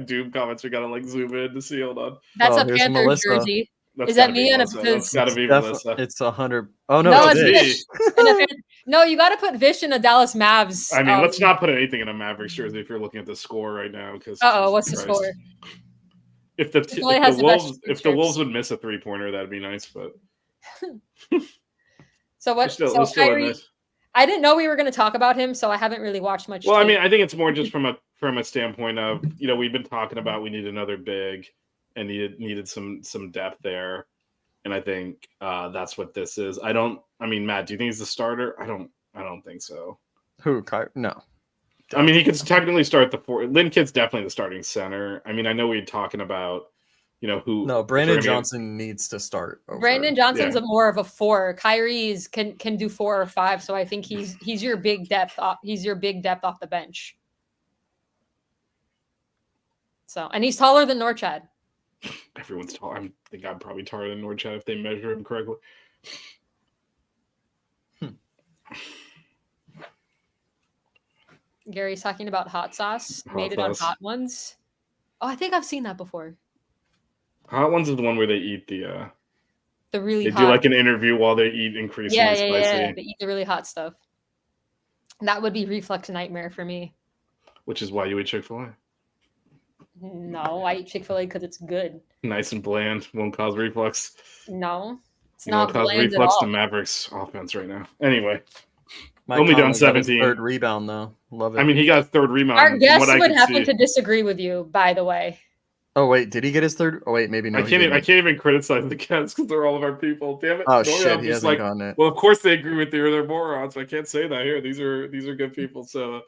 E: Doom comments, we gotta like zoom in to see. Hold on.
D: That's a
C: here's
D: Panthers
C: Melissa.
D: jersey.
E: That's
D: Is that
E: gotta be
D: me and
E: Melissa. That's gotta be Melissa.
C: It's 100. Oh no,
D: No,
C: it's
D: it's
C: Vish.
D: No, you got to put Vish in a Dallas Mavs.
E: I mean, let's not put anything in a Mavericks jersey if you're looking at the score right now. Because
D: what's the score?
E: If the
D: Chick-fil-A has the best
E: Wolves would miss a 3-pointer, that'd be nice. But
D: so what?
E: We're
D: So
E: still in
D: Kyrie,
E: this.
D: I didn't know we were going to talk about him, so I haven't really watched much.
E: Well, I
D: tape.
E: mean, I think it's more just from a standpoint of, we've been talking about we need another big and needed some depth there, and I think that's what this is. I mean, Matt, do you think he's the starter? I don't think so.
C: Who? No.
E: I mean, he could technically start the 4. Lynn Kidd's definitely the starting center. I mean, I know we were talking about, who.
C: No, Brandon Johnson needs to start.
D: Brandon Johnson's more of a 4. Kyrie's can do 4 or 5, so I think he's your big depth. He's your big depth off the bench. So, and he's taller than Norchad.
E: Everyone's tall. I think I'm probably taller than Norchad if they measure him correctly.
D: Gary's talking about hot sauce. Made it on Hot Ones. Oh, I think I've seen that before.
E: Hot Ones is the one where they eat the
D: really
E: they
D: hot.
E: do like an interview while they eat increasingly spicy.
D: Yeah. They eat the really hot stuff. That would be reflux nightmare for me.
E: Which is why you eat Chick-fil-A.
D: No, I eat Chick-fil-A because it's good.
E: Nice and bland, won't cause reflux.
D: No, it's not
E: cause
D: bland
E: reflux
D: at
E: to
D: all.
E: Mavericks offense right now. Anyway,
C: Mike
E: only down
C: Conley got his
E: 17.
C: Third rebound though. Love it.
E: I mean, he got third rebound.
D: Our guests
E: what I
D: would
E: could
D: happen
E: see.
D: to disagree with you, by the way.
C: oh wait, did he get his third? Oh wait, maybe no.
E: I can't even criticize the guests because they're all of our people. Damn it!
C: Oh
E: Don't
C: shit,
E: I'm
C: he
E: just
C: hasn't gotten it.
E: Well, of course they agree with you. They're morons. I can't say that here. These are good people. So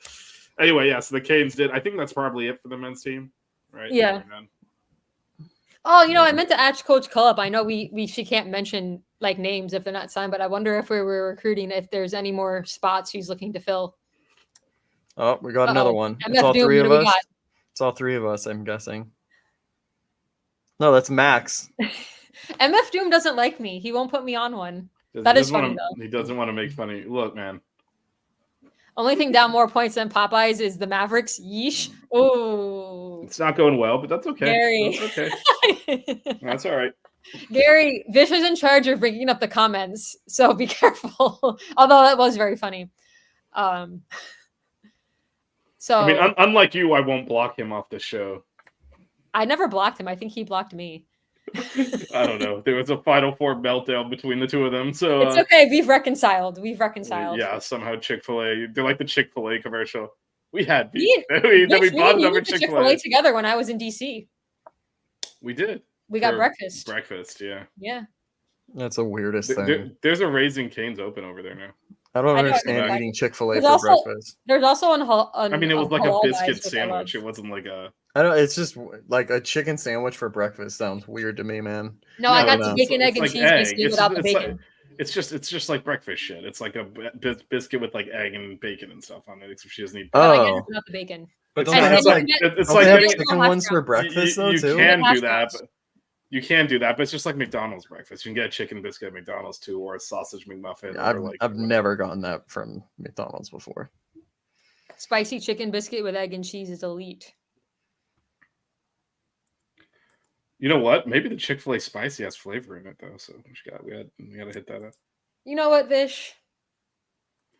E: anyway, yeah. So the Canes did. I think that's probably it for the men's team, right?
D: Yeah. Oh, I meant to ask Coach Cullop. I know she can't mention like names if they're not signed, but I wonder if we were recruiting, if there's any more spots she's looking to fill.
C: Oh, we got another one.
D: MF
C: It's all
D: Doom,
C: three
D: what
C: of
D: do we
C: us.
D: got?
C: It's all three of us, I'm guessing. No, that's Max.
D: MF Doom doesn't like me. He won't put me on one. That is funny, though.
E: He doesn't want to make funny. Look, man.
D: Only thing down more points than Popeyes is the Mavericks. Yeesh. Oh.
E: It's not going well, but that's okay.
D: Gary.
E: That's okay. That's all right.
D: Gary, Vish is in charge of bringing up the comments, so be careful. Although that was very funny. So
E: I mean, unlike you, I won't block him off the show.
D: I never blocked him. I think he blocked me.
E: I don't know. There was a Final Four meltdown between the two of them. So
D: It's okay. We've reconciled. We've reconciled.
E: yeah, somehow Chick-fil-A. They're like the Chick-fil-A commercial. We had beef.
D: Me and-
E: we
D: Bitch, me
E: bought
D: and
E: it
D: you
E: over
D: went to
E: Chick-fil-A.
D: Chick-fil-A together when I was in DC.
E: We did.
D: We got
E: For
D: breakfast.
E: Breakfast, yeah.
D: Yeah.
C: That's the weirdest thing.
E: There's a Raising Cane's open over there now.
C: I don't
D: I know,
C: understand
E: it's
C: eating Chick-fil-A
D: There's
C: for
D: also-
C: breakfast.
D: There's also
E: I mean, it was like a biscuit sandwich. It wasn't like a.
C: I don't. It's just like a chicken sandwich for breakfast sounds weird to me, man.
D: No, I
E: No,
D: got
C: no.
D: the bacon, egg, and
E: like
D: cheese
E: egg.
D: biscuit
E: It's
D: without the
E: just- it's
D: bacon.
E: It's just like breakfast shit. It's like a biscuit with like egg and bacon and stuff on it. Except she doesn't need.
D: But I get
C: Oh.
D: it without the bacon.
C: But
E: It's
C: don't they
D: And
C: have
E: it's
D: you
C: like
D: can get-
E: it's
C: don't
E: like
C: they have
E: getting,
C: chicken
D: hash
C: ones for
D: browns.
C: breakfast though
E: you
C: too?
E: can
D: Hash
E: do that.
D: browns.
E: You can do that, but it's just like McDonald's breakfast. You can get a chicken biscuit at McDonald's too, or a sausage McMuffin.
C: I've
E: or like
C: I've never gotten that from McDonald's before.
D: Spicy chicken biscuit with egg and cheese is elite.
E: You know what? Maybe the Chick-fil-A spicy has flavor in it though. So we got to hit that up.
D: You know what, Vish?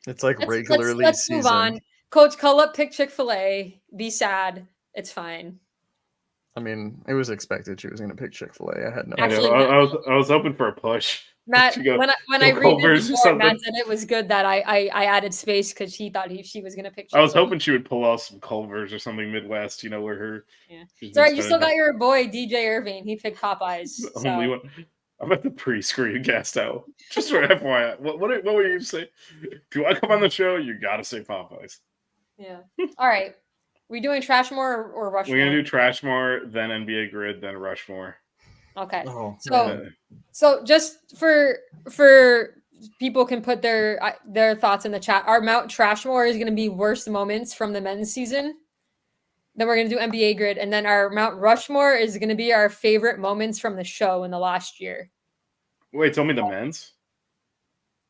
C: It's like
D: Let's
C: regularly
D: move on.
C: seasoned.
D: Coach Cullop picked Chick-fil-A. Be sad. It's fine.
C: I mean, it was expected she was going to pick Chick-fil-A. I had no.
E: I know.
D: Actually,
E: I was hoping for a push.
D: Matt,
E: To go-
D: when
E: go
D: I read
E: Culver's
D: it
E: or
D: before, Matt
E: something.
D: said it was good that I added space because he thought she was gonna pick.
E: I was
D: Chick-fil-A.
E: hoping she would pull off some Culver's or something Midwest. You know where her.
D: Yeah.
E: she's
D: It's all right.
E: been
D: You still
E: spending
D: got your boy DJ Irving. He picked Popeyes.
E: the
D: So.
E: only one. I'm at the pre-screen cast out. Just for FYI. What were you say? If you want to come on the show, you gotta say Popeyes.
D: Yeah. All right. We doing Trashmore or Rushmore?
E: We're gonna do Trashmore, then NBA Grid, then Rushmore.
D: Okay.
C: Oh,
D: So-
C: man.
D: So just for people can put their thoughts in the chat. Our Mount Trashmore is going to be worst moments from the men's season. Then we're going to do NBA Grid, and then our Mount Rushmore is going to be our favorite moments from the show in the last year.
E: Wait, tell me the men's.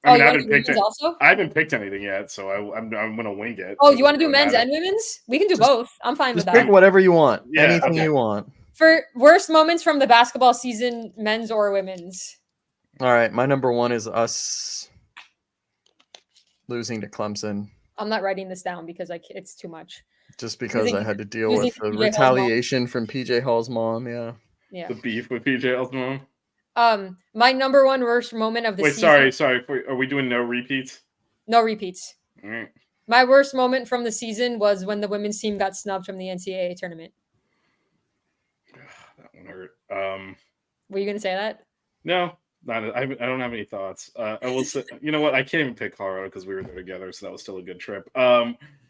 D: Oh,
E: I mean,
D: you
E: I
D: want to
E: haven't
D: do
E: picked
D: men's
E: it.
D: also?
E: I haven't picked anything yet, so I'm gonna wing it.
D: Oh,
E: It
D: you want to do
E: doesn't
D: men's
E: matter.
D: and women's? We can do
C: Just-
D: both. I'm fine with
C: Just pick
D: that.
C: whatever you want.
E: Yeah,
C: Anything
E: okay.
C: you want.
D: For worst moments from the basketball season, men's or women's.
C: All right, my number one is us losing to Clemson,
D: I'm not writing this down because it's too much.
C: just because I
D: Losing-
C: had to deal
D: losing
C: with
D: to
C: the
D: PJ Hall's mom.
C: retaliation from PJ Hall's mom. Yeah.
D: Yeah.
E: The beef with PJ's mom.
D: My number one worst moment of the
E: Wait,
D: season.
E: sorry. Are we doing no repeats?
D: No repeats.
E: All right.
D: My worst moment from the season was when the women's team got snubbed from the NCAA tournament.
E: That one hurt.
D: Were you going to say that?
E: No, I don't have any thoughts. I will say, you know what? I can't even pick Colorado because we were there together, so that was still a good trip.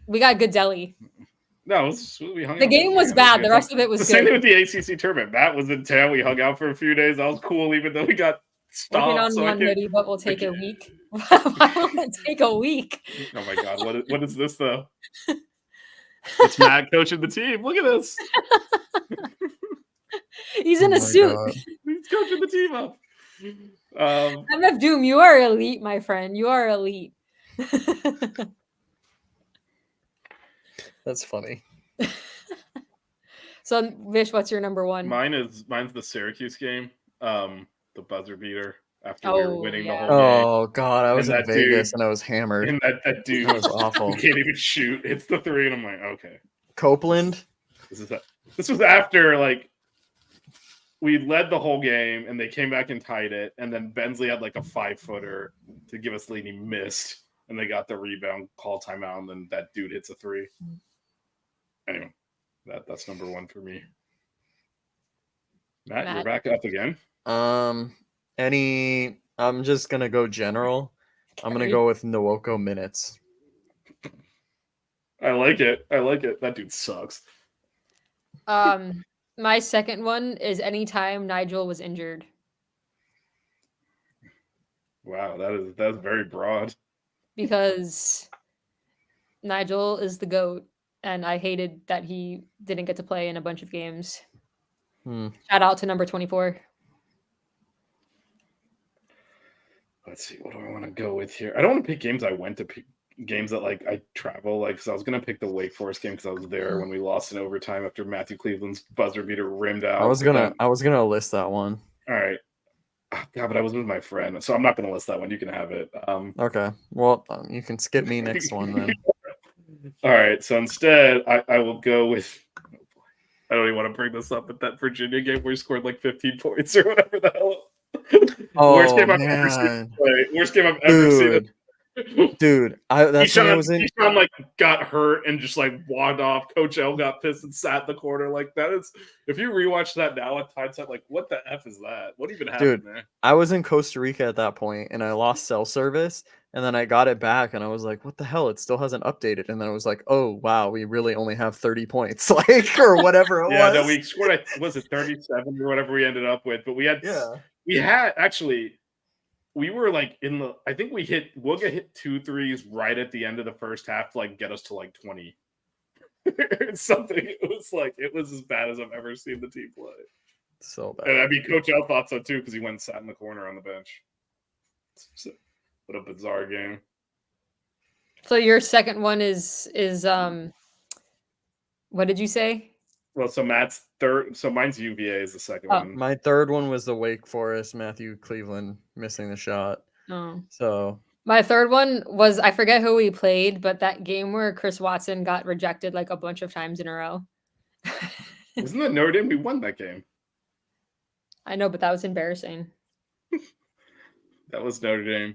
D: We got good deli.
E: No, we hung
D: The
E: out
D: game
E: for
D: was
E: a
D: bad.
E: weekend.
D: The rest of it was
E: The same thing
D: good.
E: with the ACC tournament. Matt was in town. We hung out for a few days. That was cool, even though we got
D: Working
E: stopped.
D: on
E: So I
D: one
E: can't-
D: hoodie, but we'll take a week. Why will it take a week?
E: Oh my god, what is this though? It's Matt coaching the team. Look at this.
D: He's in
C: Oh
D: a
C: my
D: suit.
C: God.
E: He's coaching the team up.
D: MF Doom, you are elite, my friend. You are elite.
C: That's funny.
D: So, Vish, what's your number one?
E: Mine's the Syracuse game. The buzzer beater after we were
D: Oh,
E: winning
D: yeah.
E: the whole
C: Oh God, I was
E: And
C: in
E: that
C: Vegas
E: dude-
C: and I was
E: game.
C: hammered.
E: And that dude
C: That was awful.
E: he can't even shoot. It's the three, and I'm like, okay.
C: Copeland.
E: This was after like we led the whole game and they came back and tied it, and then Bensley had like a 5-footer to give us the lead. He missed, and they got the rebound, call timeout, and then that dude hits a three. Anyway, that's number one for me. Matt, you're
D: Matt.
E: back up again.
C: I'm just gonna go general. I'm gonna
D: Okay.
C: go with Nwoko minutes.
E: I like it. That dude sucks.
D: My second one is anytime Nigel was injured.
E: Wow, that's very broad.
D: Because Nigel is the GOAT, and I hated that he didn't get to play in a bunch of games. Shout out to number 24.
E: Let's see, what do I want to go with here? I don't want to pick games I went to pick games that like I travel, like because I was gonna pick the Wake Forest game because I was there when we lost in overtime after Matthew Cleveland's buzzer beater rimmed out.
C: I was gonna list that one.
E: All right. Yeah, but I was with my friend, so I'm not gonna list that one. You can have it.
C: Okay. Well, you can skip me next one then.
E: All right. So instead, I will go with. Oh boy. I don't even want to bring this up, but that Virginia game where he scored like 15 points or whatever the hell. Worst game I've ever seen him play. Worst game I've ever seen him.
C: Dude, that's when I was in.
E: Keyshawn like got hurt and just like walked off. Coach L got pissed and sat in the corner. Like that is, if you rewatch that now at hindsight, like what the F is that? What even happened there?
C: I was in Costa Rica at that point and I lost cell service and then I got it back and I was like, what the hell? It still hasn't updated. And then I was like, oh wow, we really only have 30 points, like or whatever it was.
E: Yeah, no, we scored was it 37 or whatever we ended up with, but we had actually. We were like I think Wooga hit 2 threes right at the end of the first half to like get us to like 20. Something. It was as bad as I've ever seen the team play.
C: So bad.
E: And I mean, Coach L thought so too because he went and sat in the corner on the bench. So, what a bizarre game.
D: So your second one is what did you say?
E: Well, so Matt's third. So mine's UVA is the second one.
C: My third one was the Wake Forest Matthew Cleveland missing the shot.
D: Oh.
C: So
D: my third one was I forget who we played, but that game where Chris Watson got rejected like a bunch of times in a row.
E: Isn't that Notre Dame? We won that game.
D: I know, but that was embarrassing.
E: That was Notre Dame.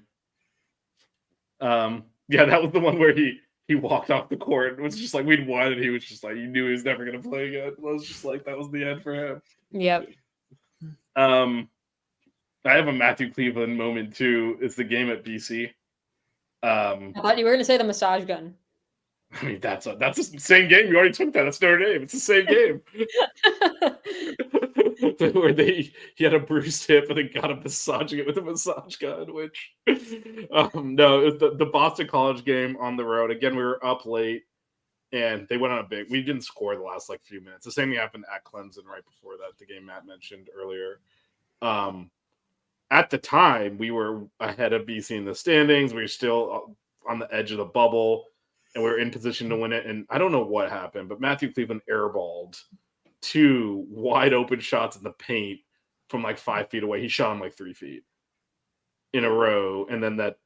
E: Yeah, that was the one where he walked off the court and was just like, we'd won, and he was just like, you knew he was never going to play again. It was just like, that was the end for him.
D: Yep.
E: I have a Matthew Cleveland moment too. It's the game at BC.
D: I thought you were going to say the massage gun.
E: I mean, that's the same game. You already took that. That's Notre Dame. It's the same game. Where he had a bruised hip and then got him massaging it with a massage gun, which no, it was the Boston College game on the road. Again, we were up late and they went on we didn't score the last like few minutes. The same thing happened at Clemson right before that, the game Matt mentioned earlier. At the time, we were ahead of BC in the standings. We were still on the edge of the bubble and we were in position to win it. And I don't know what happened, but Matthew Cleveland airballed 2 wide open shots in the paint from like 5 feet away. He shot him like 3 feet in a row. And then that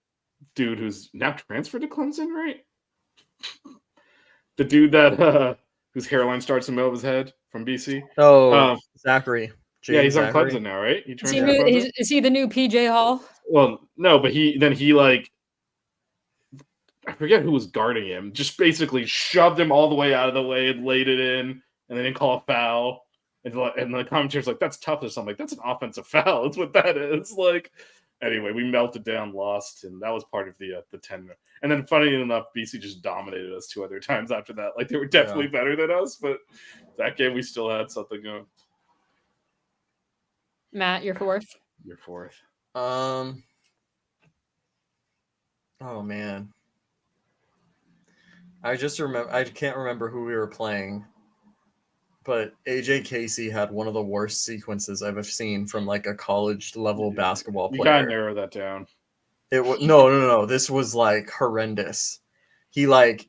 E: dude who's now transferred to Clemson, right? The dude that whose hairline starts in the middle of his head from BC.
C: Oh, Zachary.
E: Yeah, he's
C: Zachary.
E: on Clemson now, right?
D: Is he the new PJ Hall?
E: Well, no, but he like I forget who was guarding him. Just basically shoved him all the way out of the way and laid it in. And they didn't call a foul. And the commentator's like, that's toughness. I'm like, that's an offensive foul. That's what that is. Like, anyway, we melted down, lost, and that was part of the 10. And then, funny enough, BC just dominated us 2 other times after that. Like, they were definitely better than us, but that game we still had something going.
D: Matt, you're fourth.
E: You're fourth.
C: Oh man. I can't remember who we were playing, but AJ Casey had one of the worst sequences I've ever seen from like a college level basketball player.
E: You gotta narrow that down.
C: It was no. This was like horrendous. He got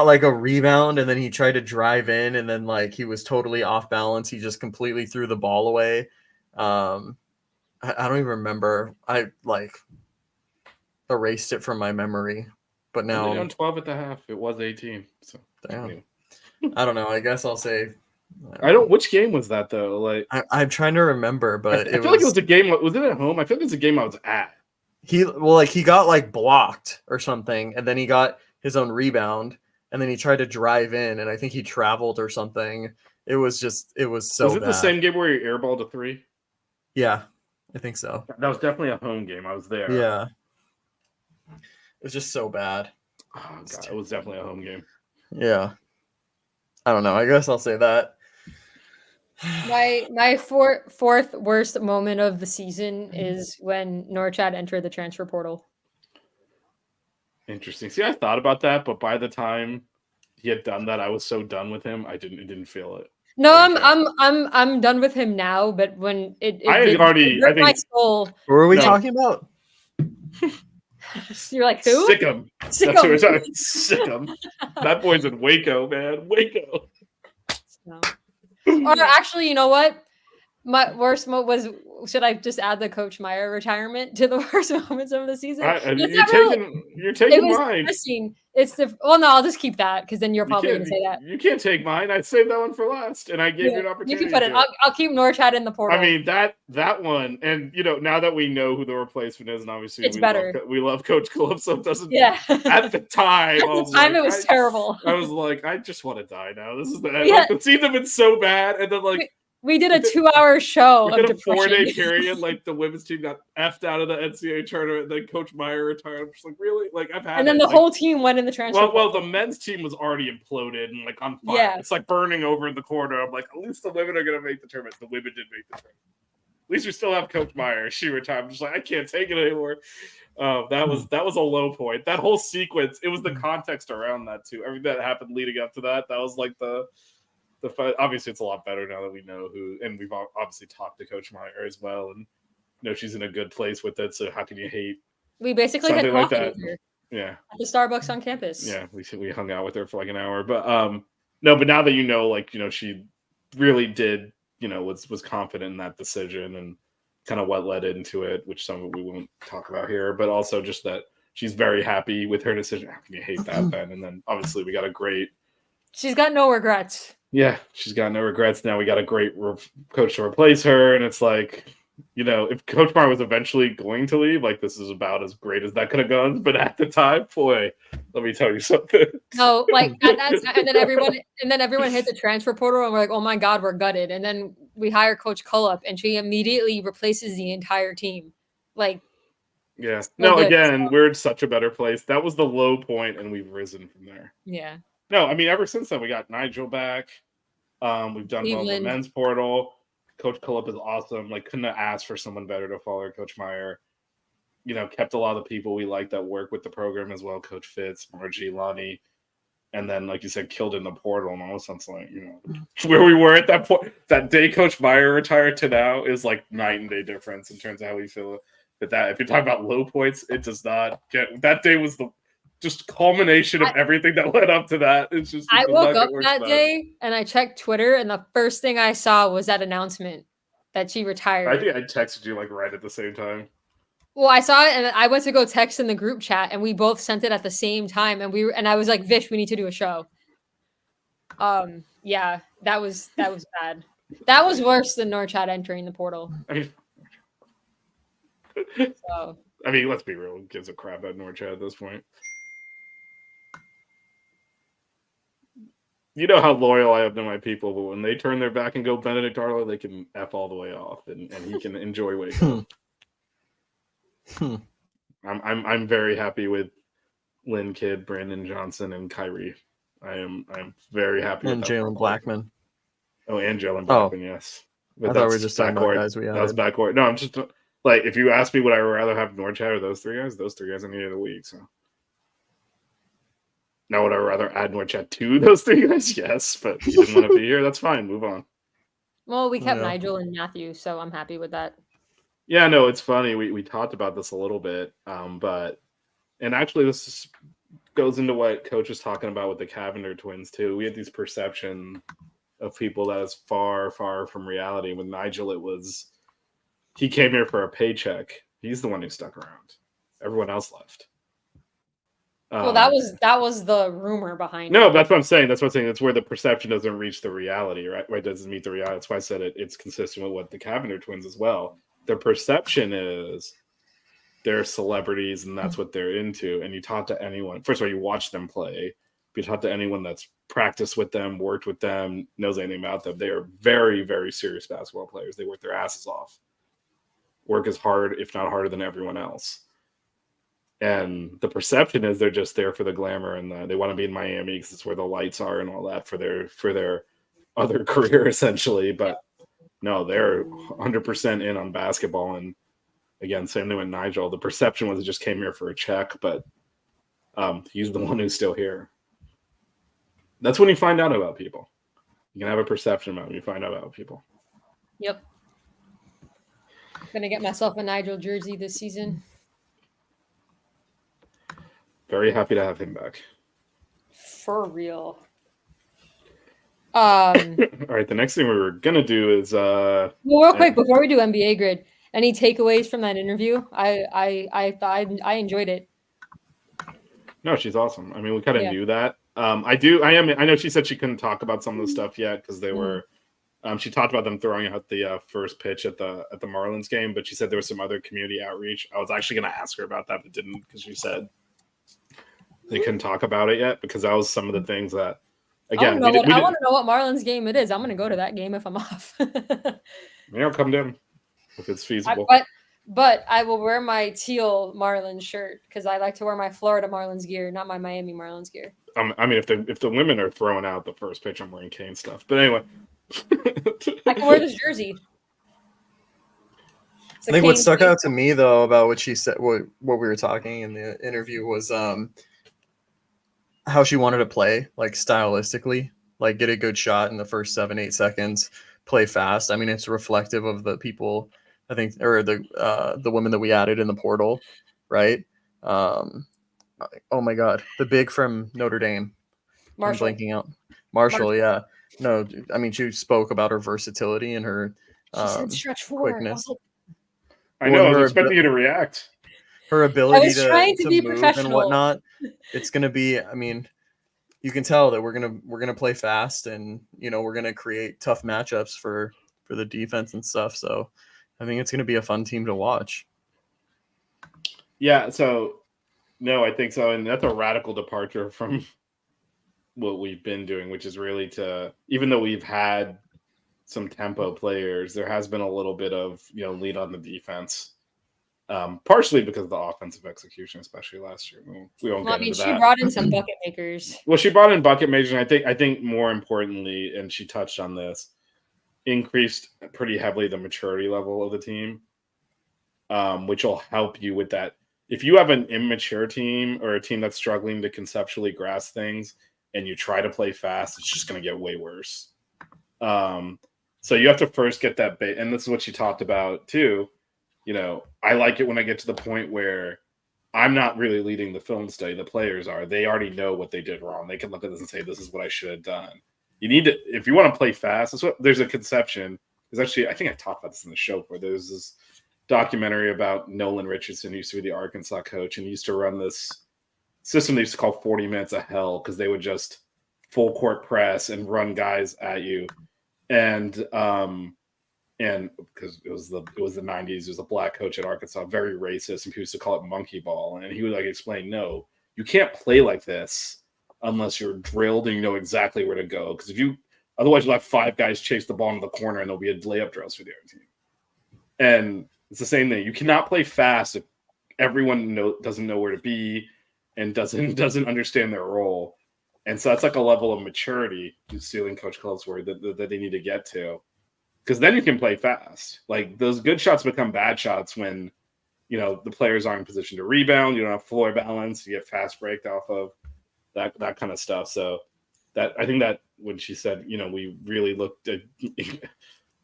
C: like a rebound and then he tried to drive in and then like he was totally off balance. He just completely threw the ball away. I don't even remember. I like erased it from my memory, but now
E: on 12 at the half. It was 18. So
C: damn.
E: Anyway.
C: I don't know. I guess I'll say.
E: Which game was that though? Like
C: I'm trying to remember, but
E: I feel like it was a game. Was it at home? I feel like it was a game I was at.
C: He got like blocked or something, and then he got his own rebound, and then he tried to drive in, and I think he traveled or something. It was so.
E: Was it
C: bad.
E: the same game where he airballed a 3?
C: Yeah, I think so.
E: That was definitely a home game. I was there.
C: Yeah. It was just so bad.
E: Oh, God, it was definitely a home game.
C: Yeah. I don't know. I guess I'll say that.
D: My fourth worst moment of the season is when Norchad entered the transfer portal.
E: Interesting. See, I thought about that, but by the time he had done that, I was so done with him. I didn't feel it.
D: No, I'm done with him now. But when it hurt my soul.
C: Who are we talking about?
D: You're like, who?
E: Sikkim. That's who we're talking. Sikkim. That boy's in Waco, man. Waco.
D: No. Or actually, you know what? My worst moment should I just add the Coach Meyer retirement to the worst moments of the season?
E: You're taking
D: It was
E: mine.
D: interesting. It's the well, no, I'll just keep that because then you're
E: You
D: probably
E: can't,
D: going to say that.
E: you can't take mine. I saved that one for last, and I gave you an
D: You
E: opportunity.
D: can put it.
E: to.
D: I'll keep Norchat in the portal.
E: I mean that one, and now that we know who the replacement is, and obviously
D: It's better.
E: we love Coach Cullop, so it doesn't.
D: Yeah.
E: At the time,
D: it was terrible.
E: I was like, I just want to die now. This is the
D: Yeah.
E: like, the team had been so bad, and then like
D: we did a 2-hour show
E: within
D: of
E: a
D: depression.
E: 4-day period, like the women's team got effed out of the NCAA tournament. Then Coach Meyer retired. I'm just like, really? Like I've had.
D: And then
E: it.
D: the
E: like,
D: whole team went in the transfer.
E: Well, the men's team was already imploded and like on fire.
D: Yeah.
E: It's like burning over in the corner. I'm like, at least the women are gonna make the tournament. The women did make the tournament. At least we still have Coach Meyer. She retired. I'm just like, I can't take it anymore. That was a low point. That whole sequence. It was the context around that too. Everything that happened leading up to that. That was like the obviously it's a lot better now that we know who, and we've obviously talked to Coach Meyer as well, and she's in a good place with it. So how can you hate?
D: We basically had
E: something like
D: coffee
E: that?
D: with her
E: Yeah,
D: at the Starbucks on campus.
E: yeah. We hung out with her for like an hour, but no. But now that she really did, was confident in that decision and kind of what led into it, which some of it we won't talk about here, but also just that she's very happy with her decision. How can you hate that, Ben? And then obviously we got a great.
D: She's got no regrets.
E: Yeah, she's got no regrets. Now we got a great coach to replace her, and it's like, if Coach Meyer was eventually going to leave, like this is about as great as that could have gone. But at the time, boy, let me tell you something.
D: No, like and then everyone hit the transfer portal, and we're like, oh my god, we're gutted. And then we hire Coach Cullop, and she immediately replaces the entire team. Like,
E: yeah,
D: so good.
E: Again, we're in such a better place. That was the low point, and we've risen from there.
D: Yeah.
E: No, I mean, ever since then, we got Nigel back. We've done well in the men's portal. Coach Cullop is awesome. Like, couldn't have asked for someone better to follow Coach Meyer. Kept a lot of the people we like that work with the program as well. Coach Fitz, Margie, Lonnie. And then, like you said, killed in the portal. And all sounds like, where we were at that point. That day Coach Meyer retired to now is like night and day difference in terms of how we feel. But that, if you're talking about low points, it does not get. That day was the just culmination of everything that led up to that. It's just
D: I woke up that day and I checked Twitter, and the first thing I saw was that announcement that she retired.
E: I think I texted you like right at the same time.
D: Well, I saw it, and I went to go text in the group chat, and we both sent it at the same time. And I was like, "Vish, we need to do a show." Yeah, that was bad. That was worse than Norchat entering the portal. So.
E: I mean, let's be real. Who gives a crap about Norchat at this point? You know how loyal I am to my people, but when they turn their back and go Benedict Arlo, they can F all the way off, and he can enjoy Waco. I'm very happy with Lynn Kidd, Brandon Johnson, and Kyrie. I'm very happy
C: and
E: with
C: Jalen Blackman.
E: Oh, and Jalen Blackman, yes.
C: But I thought we were just talking about guys we had.
E: That was backcourt. No, I'm just like, if you ask me, would I rather have Norchat or those three guys? Those three guys any day of the week. So now, would I rather add Norchat to those three guys? Yes, but he didn't want to be here. That's fine. Move on.
D: Well, we kept Nigel and Matthew, so I'm happy with that.
E: Yeah, no, it's funny. We talked about this a little bit, but actually this goes into what Coach was talking about with the Cavender twins too. We had these perception of people that is far, far from reality. With Nigel, it was he came here for a paycheck. He's the one who stuck around. Everyone else left.
D: Well, that was the rumor behind
E: No,
D: it.
E: that's what I'm saying. That's where the perception doesn't reach the reality, right? It doesn't meet the reality. That's why I said it's consistent with what the Cavender twins as well. Their perception is they're celebrities and that's what they're into. And you talk to anyone, first of all, you watch them play. If you talk to anyone that's practiced with them, worked with them, knows anything about them, they are very, very serious basketball players. They work their asses off. Work as hard, if not harder than everyone else. And the perception is they're just there for the glamour and they want to be in Miami because it's where the lights are and all that for their other career essentially. But no, they're 100% in on basketball. And again, same thing with Nigel. The perception was it just came here for a check, but he's the one who's still here. That's when you find out about people. You can have a perception about them. You find out about people.
D: Yep. Gonna get myself a Nigel jersey this season.
E: Very happy to have him back.
D: For real.
E: All right, the next thing we were gonna do is
D: well, real quick before we do NBA grid, Any takeaways from that interview? I enjoyed it.
E: No, she's awesome. I mean, we kind of
D: Yeah.
E: knew that. I know she said she couldn't talk about some of the stuff yet because they were. She talked about them throwing out the first pitch at the Marlins game, but she said there was some other community outreach. I was actually going to ask her about that, but didn't because she said they couldn't talk about it yet because that was some of the things that. Again,
D: I want to know what Marlins game it is. I'm going to go to that game if I'm off.
E: Maybe I'll come down if it's feasible.
D: But I will wear my teal Marlins shirt because I like to wear my Florida Marlins gear, not my Miami Marlins gear.
E: I mean, if the women are throwing out the first pitch, I'm wearing Kane stuff. But anyway,
D: I can wear this jersey.
C: I think what stuck out to me though about what she said, what we were talking in the interview was how she wanted to play, like stylistically, like get a good shot in the first 7-8 seconds, play fast. I mean, it's reflective of the people, I think, or the women that we added in the portal, right? Oh my God, the big from Notre Dame.
D: Marshall.
C: I'm blanking out. Marshall, yeah. No, I mean, she spoke about her versatility and her
D: stretch forward.
C: quickness.
E: I know. I was expecting you to react.
C: Her ability
D: to be
C: move
D: professional
C: and whatnot. It's gonna be. I mean, you can tell that we're gonna play fast, and we're gonna create tough matchups for the defense and stuff. So, I think it's gonna be a fun team to watch.
E: Yeah. So, no, I think so, and that's a radical departure from what we've been doing, which is really even though we've had some tempo players, there has been a little bit of lead on the defense, partially because of the offensive execution, especially last year. We won't get into that.
D: She brought in some bucket makers.
E: Well, she brought in bucket makers, and I think more importantly, and she touched on this, increased pretty heavily the maturity level of the team, which will help you with that. If you have an immature team or a team that's struggling to conceptually grasp things, and you try to play fast, it's just going to get way worse. So you have to first get that bait. And this is what she talked about too. I like it when I get to the point where I'm not really leading the film study. The players are. They already know what they did wrong. They can look at this and say, this is what I should have done. You need to, if you want to play fast, there's a conception. There's actually, I think I talked about this in the show before. There's this documentary about Nolan Richardson, who used to be the Arkansas coach, and he used to run this system they used to call 40 minutes of hell because they would just full court press and run guys at you. And because it was the 90s, there was a black coach at Arkansas, very racist, and people used to call it monkey ball. And he would explain, no, you can't play like this unless you're drilled and you know exactly where to go. Because otherwise you'll have 5 guys chase the ball into the corner and there'll be a layup drills for the other team. And it's the same thing. You cannot play fast if everyone doesn't know where to be and doesn't understand their role. And so that's like a level of maturity, stealing Coach Cullop's word, that they need to get to. Because then you can play fast. Like, those good shots become bad shots when, the players aren't in position to rebound. You don't have floor balance. You get fast break off of that kind of stuff. So I think that when she said, we really looked at,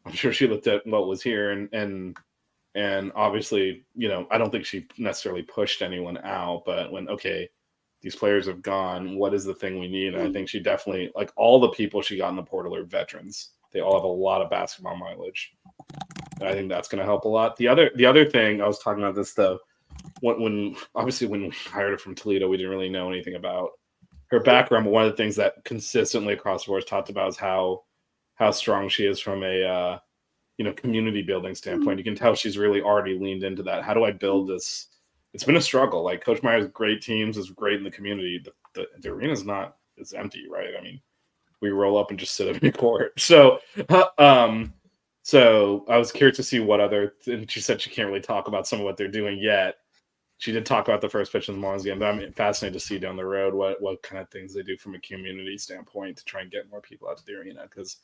E: I'm sure she looked at what was here and obviously, I don't think she necessarily pushed anyone out, but these players have gone, what is the thing we need? And I think she definitely, like, all the people she got in the portal are veterans. They all have a lot of basketball mileage. And I think that's going to help a lot. The other thing, I was talking about this though, when we hired her from Toledo, we didn't really know anything about her background. But one of the things that consistently across the board is talked about is how strong she is from a community building standpoint. You can tell she's really already leaned into that. How do I build this? It's been a struggle. Like, Coach Meyer's great teams is great in the community. The arena's it's empty, right? I mean, we roll up and just sit in the court. So, so I was curious to see and she said she can't really talk about some of what they're doing yet. She did talk about the first pitch in the Marlins game, but I'm fascinated to see down the road what kind of things they do from a community standpoint to try and get more people out to the arena. Because,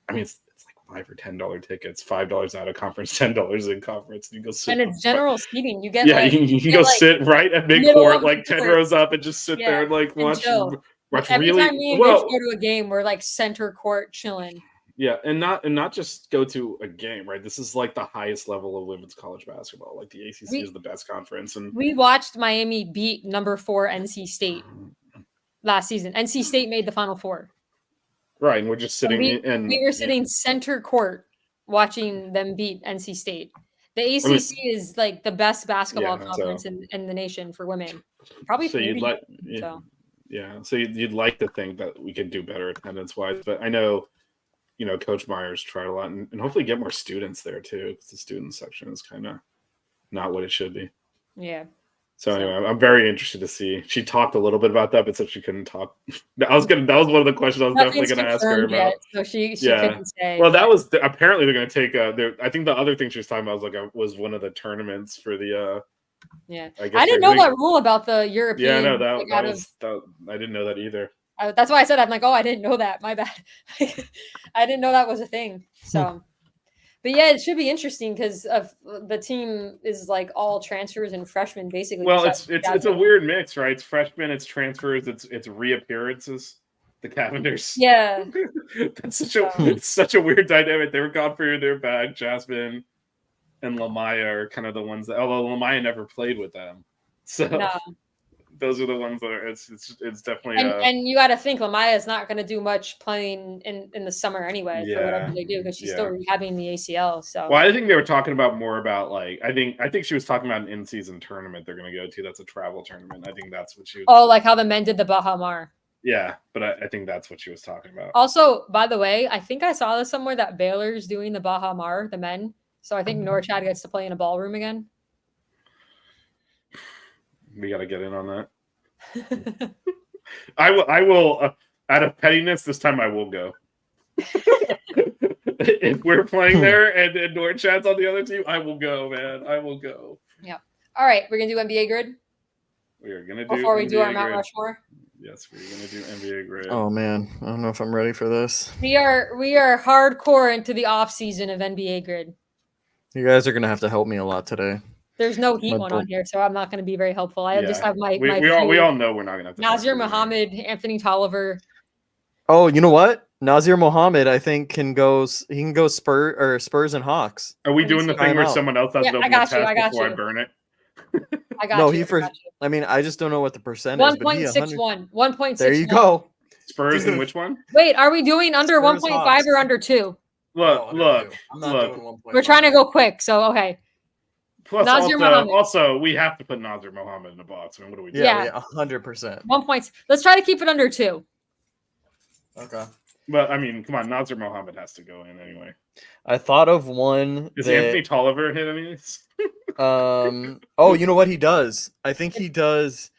E: I mean, it's like $5 or $10 tickets, $5 out of conference, $10 in conference. You go sit,
D: and it's general seating. You get
E: you can go sit right at midcourt, like 10 rows up, and just sit there and watch.
D: Every time me and Mitch go to a game, we're like center court chilling.
E: Yeah, and not just go to a game, right? This is like the highest level of women's college basketball. Like, the ACC is the best conference, and
D: we watched Miami beat number 4 NC State last season. NC State made the Final Four.
E: Right, and we're just sitting
D: we were sitting center court watching them beat NC State. The ACC is like the best basketball
E: Yeah,
D: conference in the nation for women. Probably
E: So
D: for
E: you'd
D: maybe
E: like,
D: so.
E: yeah. So you'd like to think that we could do better attendance wise, but I know, Coach Myers tried a lot, and hopefully get more students there too, because the student section is kind of not what it should be.
D: Yeah.
E: So anyway, I'm very interested to see. She talked a little bit about that, but said she couldn't talk. That was one of the questions I was
D: Nothing's
E: definitely going to ask her
D: confirmed
E: about.
D: yet, so she
E: Yeah.
D: couldn't say.
E: Well,
D: but-
E: that was apparently they're going to take. I think the other thing she was talking about was one of the tournaments for the.
D: Yeah,
E: I guess
D: I didn't
E: they're
D: know
E: gonna-
D: that rule about the European.
E: Yeah, no,
D: like,
E: I didn't know that either.
D: that's why I said I'm like, oh, I didn't know that. My bad. I didn't know that was a thing. So, but yeah, it should be interesting because of the team is like all transfers and freshmen basically.
E: Well,
D: besides
E: it's a
D: Jasmine.
E: weird mix, right? It's freshmen, it's transfers, it's reappearances. The Cavenders.
D: Yeah,
E: That's such a weird dynamic. They were Godfrey, they're back. Jasmine and Lamaya are kind of the ones that, although Lamaya never played with them, so
D: no,
E: those are the ones that are. It's definitely.
D: and you got to think Lamaya is not going to do much playing in the summer anyway for whatever they do because she's still rehabbing the ACL. So
E: well, I think they were talking about more about like I think she was talking about an in-season tournament they're going to go to. That's a travel tournament. I think that's what she.
D: Oh, like how the men did the Bahamar.
E: Yeah, but I think that's what she was talking about.
D: Also, by the way, I think I saw this somewhere that Baylor's doing the Bahamar, the men. So I think Norchad gets to play in a ballroom again.
E: We got to get in on that. I will. Out of pettiness, this time I will go. If we're playing there and Norchad's on the other team, I will go, man. I will go.
D: Yeah. All right, we're gonna do NBA grid.
E: We are gonna do
D: before we
E: NBA
D: do our Mount
E: grid.
D: Rushmore.
E: Yes, we're gonna do NBA grid.
C: Oh man, I don't know if I'm ready for this.
D: We are hardcore into the off season of NBA grid.
C: You guys are gonna have to help me a lot today.
D: There's no Heat
C: My
D: one
C: bull-
D: on here, so I'm not going to be very helpful. I just have my
E: we
D: few-
E: all know we're not gonna have to.
D: Nazir
E: talk about it.
D: Muhammad, Anthony Tolliver.
C: Oh, you know what? Nazir Mohammed, I think can go Spurs and Hawks.
E: Are we
D: Let me
E: doing the
D: see.
E: thing where
C: Time out.
E: someone else has
D: Yeah,
E: to
D: I
E: open
D: got
E: the
D: you,
E: test
D: I got
E: before
D: you.
E: I burn it?
D: I got
C: No,
D: you.
C: I mean, I just don't know what the percent is. But he
D: 1.61. 1.61.
C: There you go.
E: Spurs and which one?
D: Wait, are we doing under
C: Spurs
D: 1.5
C: Hawks.
D: or under 2?
E: Look,
C: I'm not
E: look.
C: doing 1.5.
D: We're trying to go quick, so okay.
E: Plus,
D: Nazir Muhammad.
E: also, we have to put Nazir Mohammed in the box. I mean, what do we do?
C: Yeah, 100%.
D: 1 point. Let's try to keep it under 2.
C: Okay.
E: But I mean, come on, Nazir Mohammed has to go in anyway.
C: I thought of one.
E: Does
C: that,
E: Anthony Tolliver hit any?
C: Oh, you know what he does? I think he does.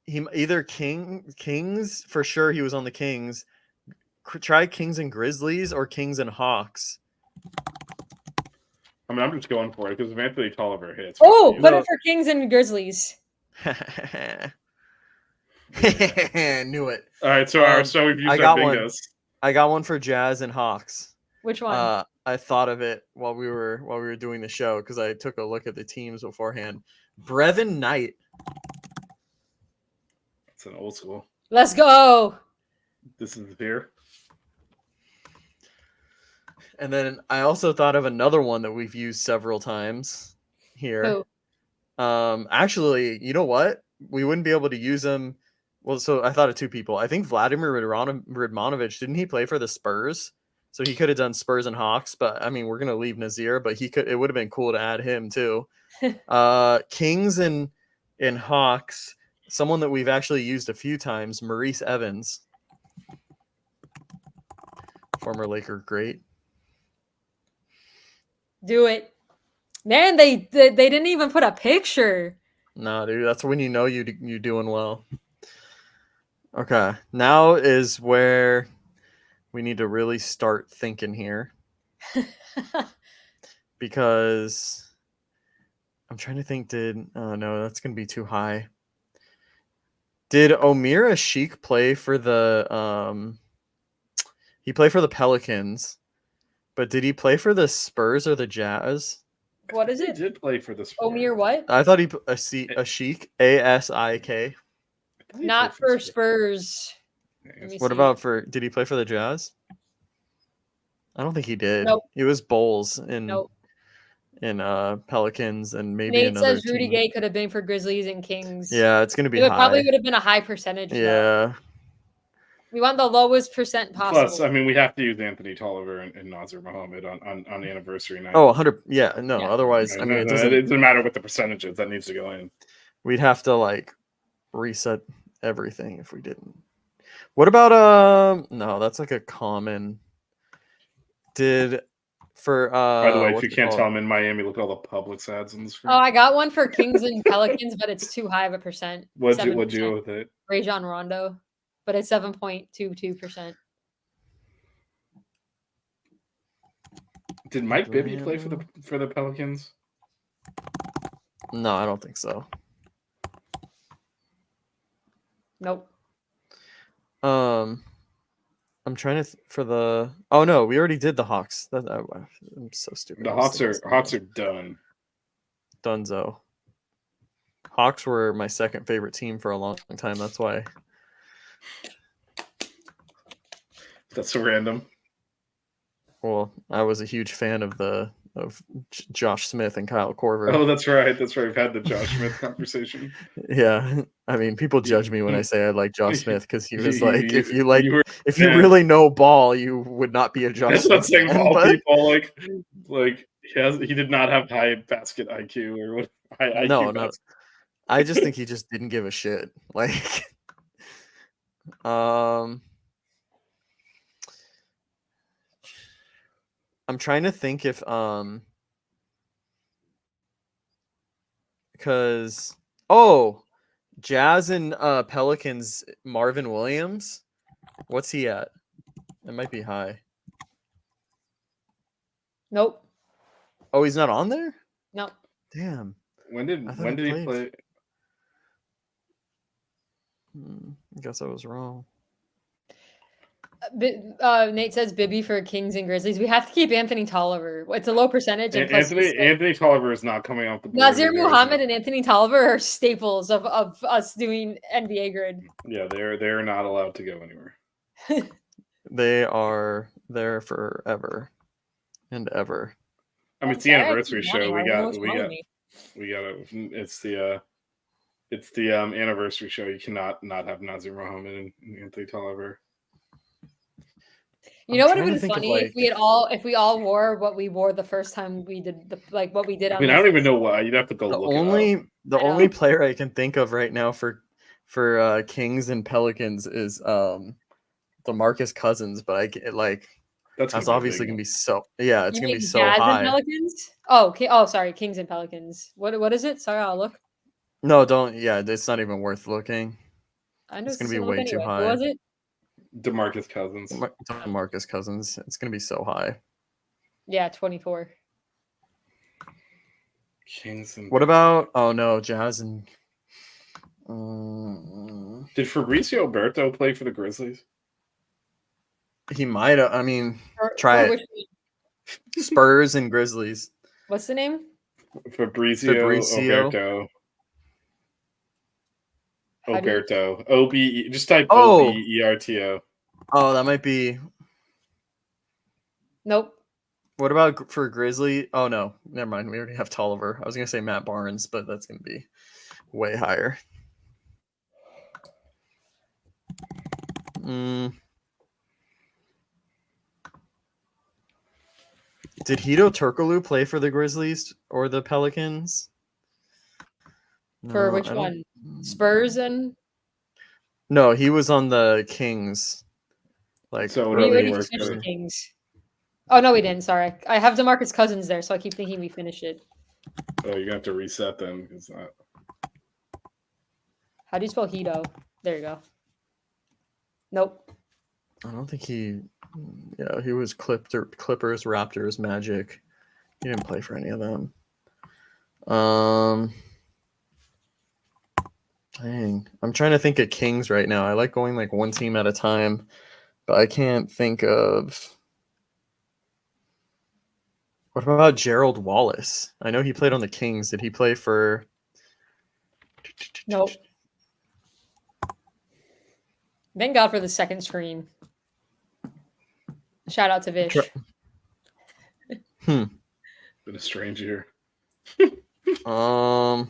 C: He either Kings for sure. He was on the Kings. Try Kings and Grizzlies or Kings and Hawks.
E: I mean, I'm just going for it because if Anthony Tolliver hits.
D: Oh,
E: you
D: put
E: know,
D: it for Kings and Grizzlies.
C: Knew it.
E: all right, so we've used
C: I
E: our
C: got one.
E: bingos.
C: I got one for Jazz and Hawks.
D: Which one?
C: I thought of it while we were doing the show because I took a look at the teams beforehand. Brevin Knight.
E: It's an old school.
D: Let's go.
E: This is here.
C: And then I also thought of another one that we've used several times here.
D: Who?
C: Actually, you know what? We wouldn't be able to use them. Well, so I thought of two people. I think Vladimir Radmanovic, didn't he play for the Spurs? So he could have done Spurs and Hawks, but I mean, we're gonna leave Nazir, but it would have been cool to add him too. Kings and Hawks, someone that we've actually used a few times, Maurice Evans. Former Laker great.
D: Do it. Man, they didn't even put a picture.
C: No, dude, that's when you know you're doing well. Okay, now is where we need to really start thinking here. Because I'm trying to think, oh no, that's going to be too high. Did Omir Ashik play for the he played for the Pelicans, but did he play for the Spurs or the Jazz?
D: What is
E: He
D: it?
E: did play for the Spurs.
D: Omir what?
C: I thought Ashik, ASIK.
E: He
D: Not
E: played
D: for Spurs. Let me
C: What
D: see.
C: about did he play for the Jazz? I don't think he did.
D: Nope.
C: He was Bulls in
D: Nope.
C: Pelicans and maybe
D: Nate
C: another
D: says Rudy
C: team.
D: Gay could have been for Grizzlies and Kings.
C: Yeah, it's gonna be
D: It
C: high.
D: probably would have been a high percentage. Though.
C: Yeah.
D: We want the lowest percent possible.
E: Plus, I mean, we have to use Anthony Tolliver and Nazir Mohammed on anniversary night.
C: Oh, 100. Yeah, no.
D: Yeah.
C: Otherwise, I mean, it doesn't
E: matter what the percentages that needs to go in.
C: We'd have to like reset everything if we didn't. What about no, that's like a common. By
E: the way, if you can't tell, I'm in Miami. Look at all the Publix ads on the screen.
D: Oh, I got one for Kings and Pelicans, but it's too high of a percent.
E: What'd you go with it?
D: Rajon Rondo, but it's 7.22%.
E: Did Mike Bibby play for the Pelicans?
C: No, I don't think so.
D: Nope.
C: I'm trying to for the. Oh no, we already did the Hawks. I'm so stupid.
E: The Hawks are done.
C: Dunzo. Hawks were my second favorite team for a long time. That's why.
E: That's so random.
C: Well, I was a huge fan of Josh Smith and Kyle Korver.
E: Oh, that's right. That's right. We've had the Josh Smith conversation.
C: Yeah, I mean, people judge me when I say I like Josh Smith because he was like, if you
E: really
C: know ball, you would not be a Josh
E: Smith.
C: Smith
E: That's not saying ball people like he did not have high basket IQ or what. High IQ
C: no. I just think he just didn't give a shit. Like, I'm trying to think if because Jazz and Pelicans Marvin Williams, what's he at? It might be high.
D: Nope.
C: Oh, he's not on there?
D: Nope.
C: Damn.
E: When did he play?
C: I guess I was wrong.
D: Nate says Bibby for Kings and Grizzlies. We have to keep Anthony Tolliver. It's a low percentage. And
E: Anthony Tolliver is not coming off the board.
D: Nazir Muhammad and Anthony Tolliver are staples of us doing NBA grid.
E: Yeah, they're not allowed to go anywhere.
C: They are there forever and ever.
E: I mean, it's the anniversary show. It's the anniversary show. You cannot not have Nazir Muhammad and Anthony Tolliver.
D: You know what would have been funny if we all wore what we wore the first time we did what we did.
E: I mean, I don't even know why. You'd have to go look.
C: The only player I can think of right now for Kings and Pelicans is DeMarcus Cousins, but that's obviously gonna be so. Yeah, it's gonna be so high.
D: And Pelicans? Sorry, Kings and Pelicans. What is it? Sorry, I'll look.
C: No, don't. Yeah, it's not even worth looking.
D: I know
C: it's gonna be way too high.
D: Who was it?
E: DeMarcus Cousins.
C: DeMarcus Cousins. It's gonna be so high.
D: Yeah, 24.
E: Kings and.
C: What about? Oh no, Jazz and.
E: Did Fabrizio Berto play for the Grizzlies?
C: He might have. I mean, try it. Spurs and Grizzlies.
D: What's the name?
E: Fabrizio. Oberto. O-B-E. Just type O-B-E-R-T-O.
C: Oh, that might be.
D: Nope.
C: What about for Grizzly? Oh, no. Never mind. We already have Tolliver. I was going to say Matt Barnes, but that's going to be way higher. Did Hito Turkoglu play for the Grizzlies or the Pelicans?
D: For which one? Spurs and.
C: No, he was on the Kings.
D: Kings. Oh no, we didn't. Sorry, I have DeMarcus Cousins there, so I keep thinking we finished it.
E: Oh, you're gonna have to reset then.
D: How do you spell Hito? There you go. Nope.
C: I don't think he. Yeah, he was Clippers, Raptors, Magic. He didn't play for any of them. Dang, I'm trying to think of Kings right now. I like going like one team at a time, but I can't think of. What about Gerald Wallace? I know he played on the Kings. Did he play for?
D: Nope. Thank God for the second screen. Shout out to Vish.
E: Been a strange year.
C: What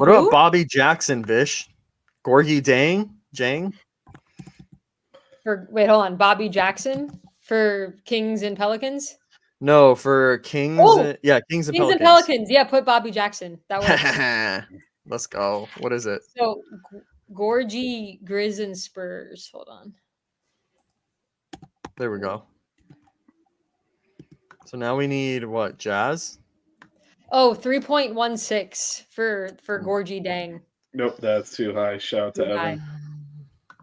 C: about Bobby Jackson, Vish? Gorgie Jang.
D: Wait, hold on. Bobby Jackson for Kings and Pelicans.
C: No, for Kings.
D: Oh!
C: Kings and
D: Kings and
C: Pelicans.
D: Pelicans. Yeah, put Bobby Jackson. That works.
C: Let's go. What is it?
D: So Gorgie, Grizz, and Spurs. Hold on.
C: There we go. So now we need what? Jazz?
D: Oh, 3.16 for Gorgie Dang.
E: Nope, that's too high. Shout out to
D: Too high.
E: Evan.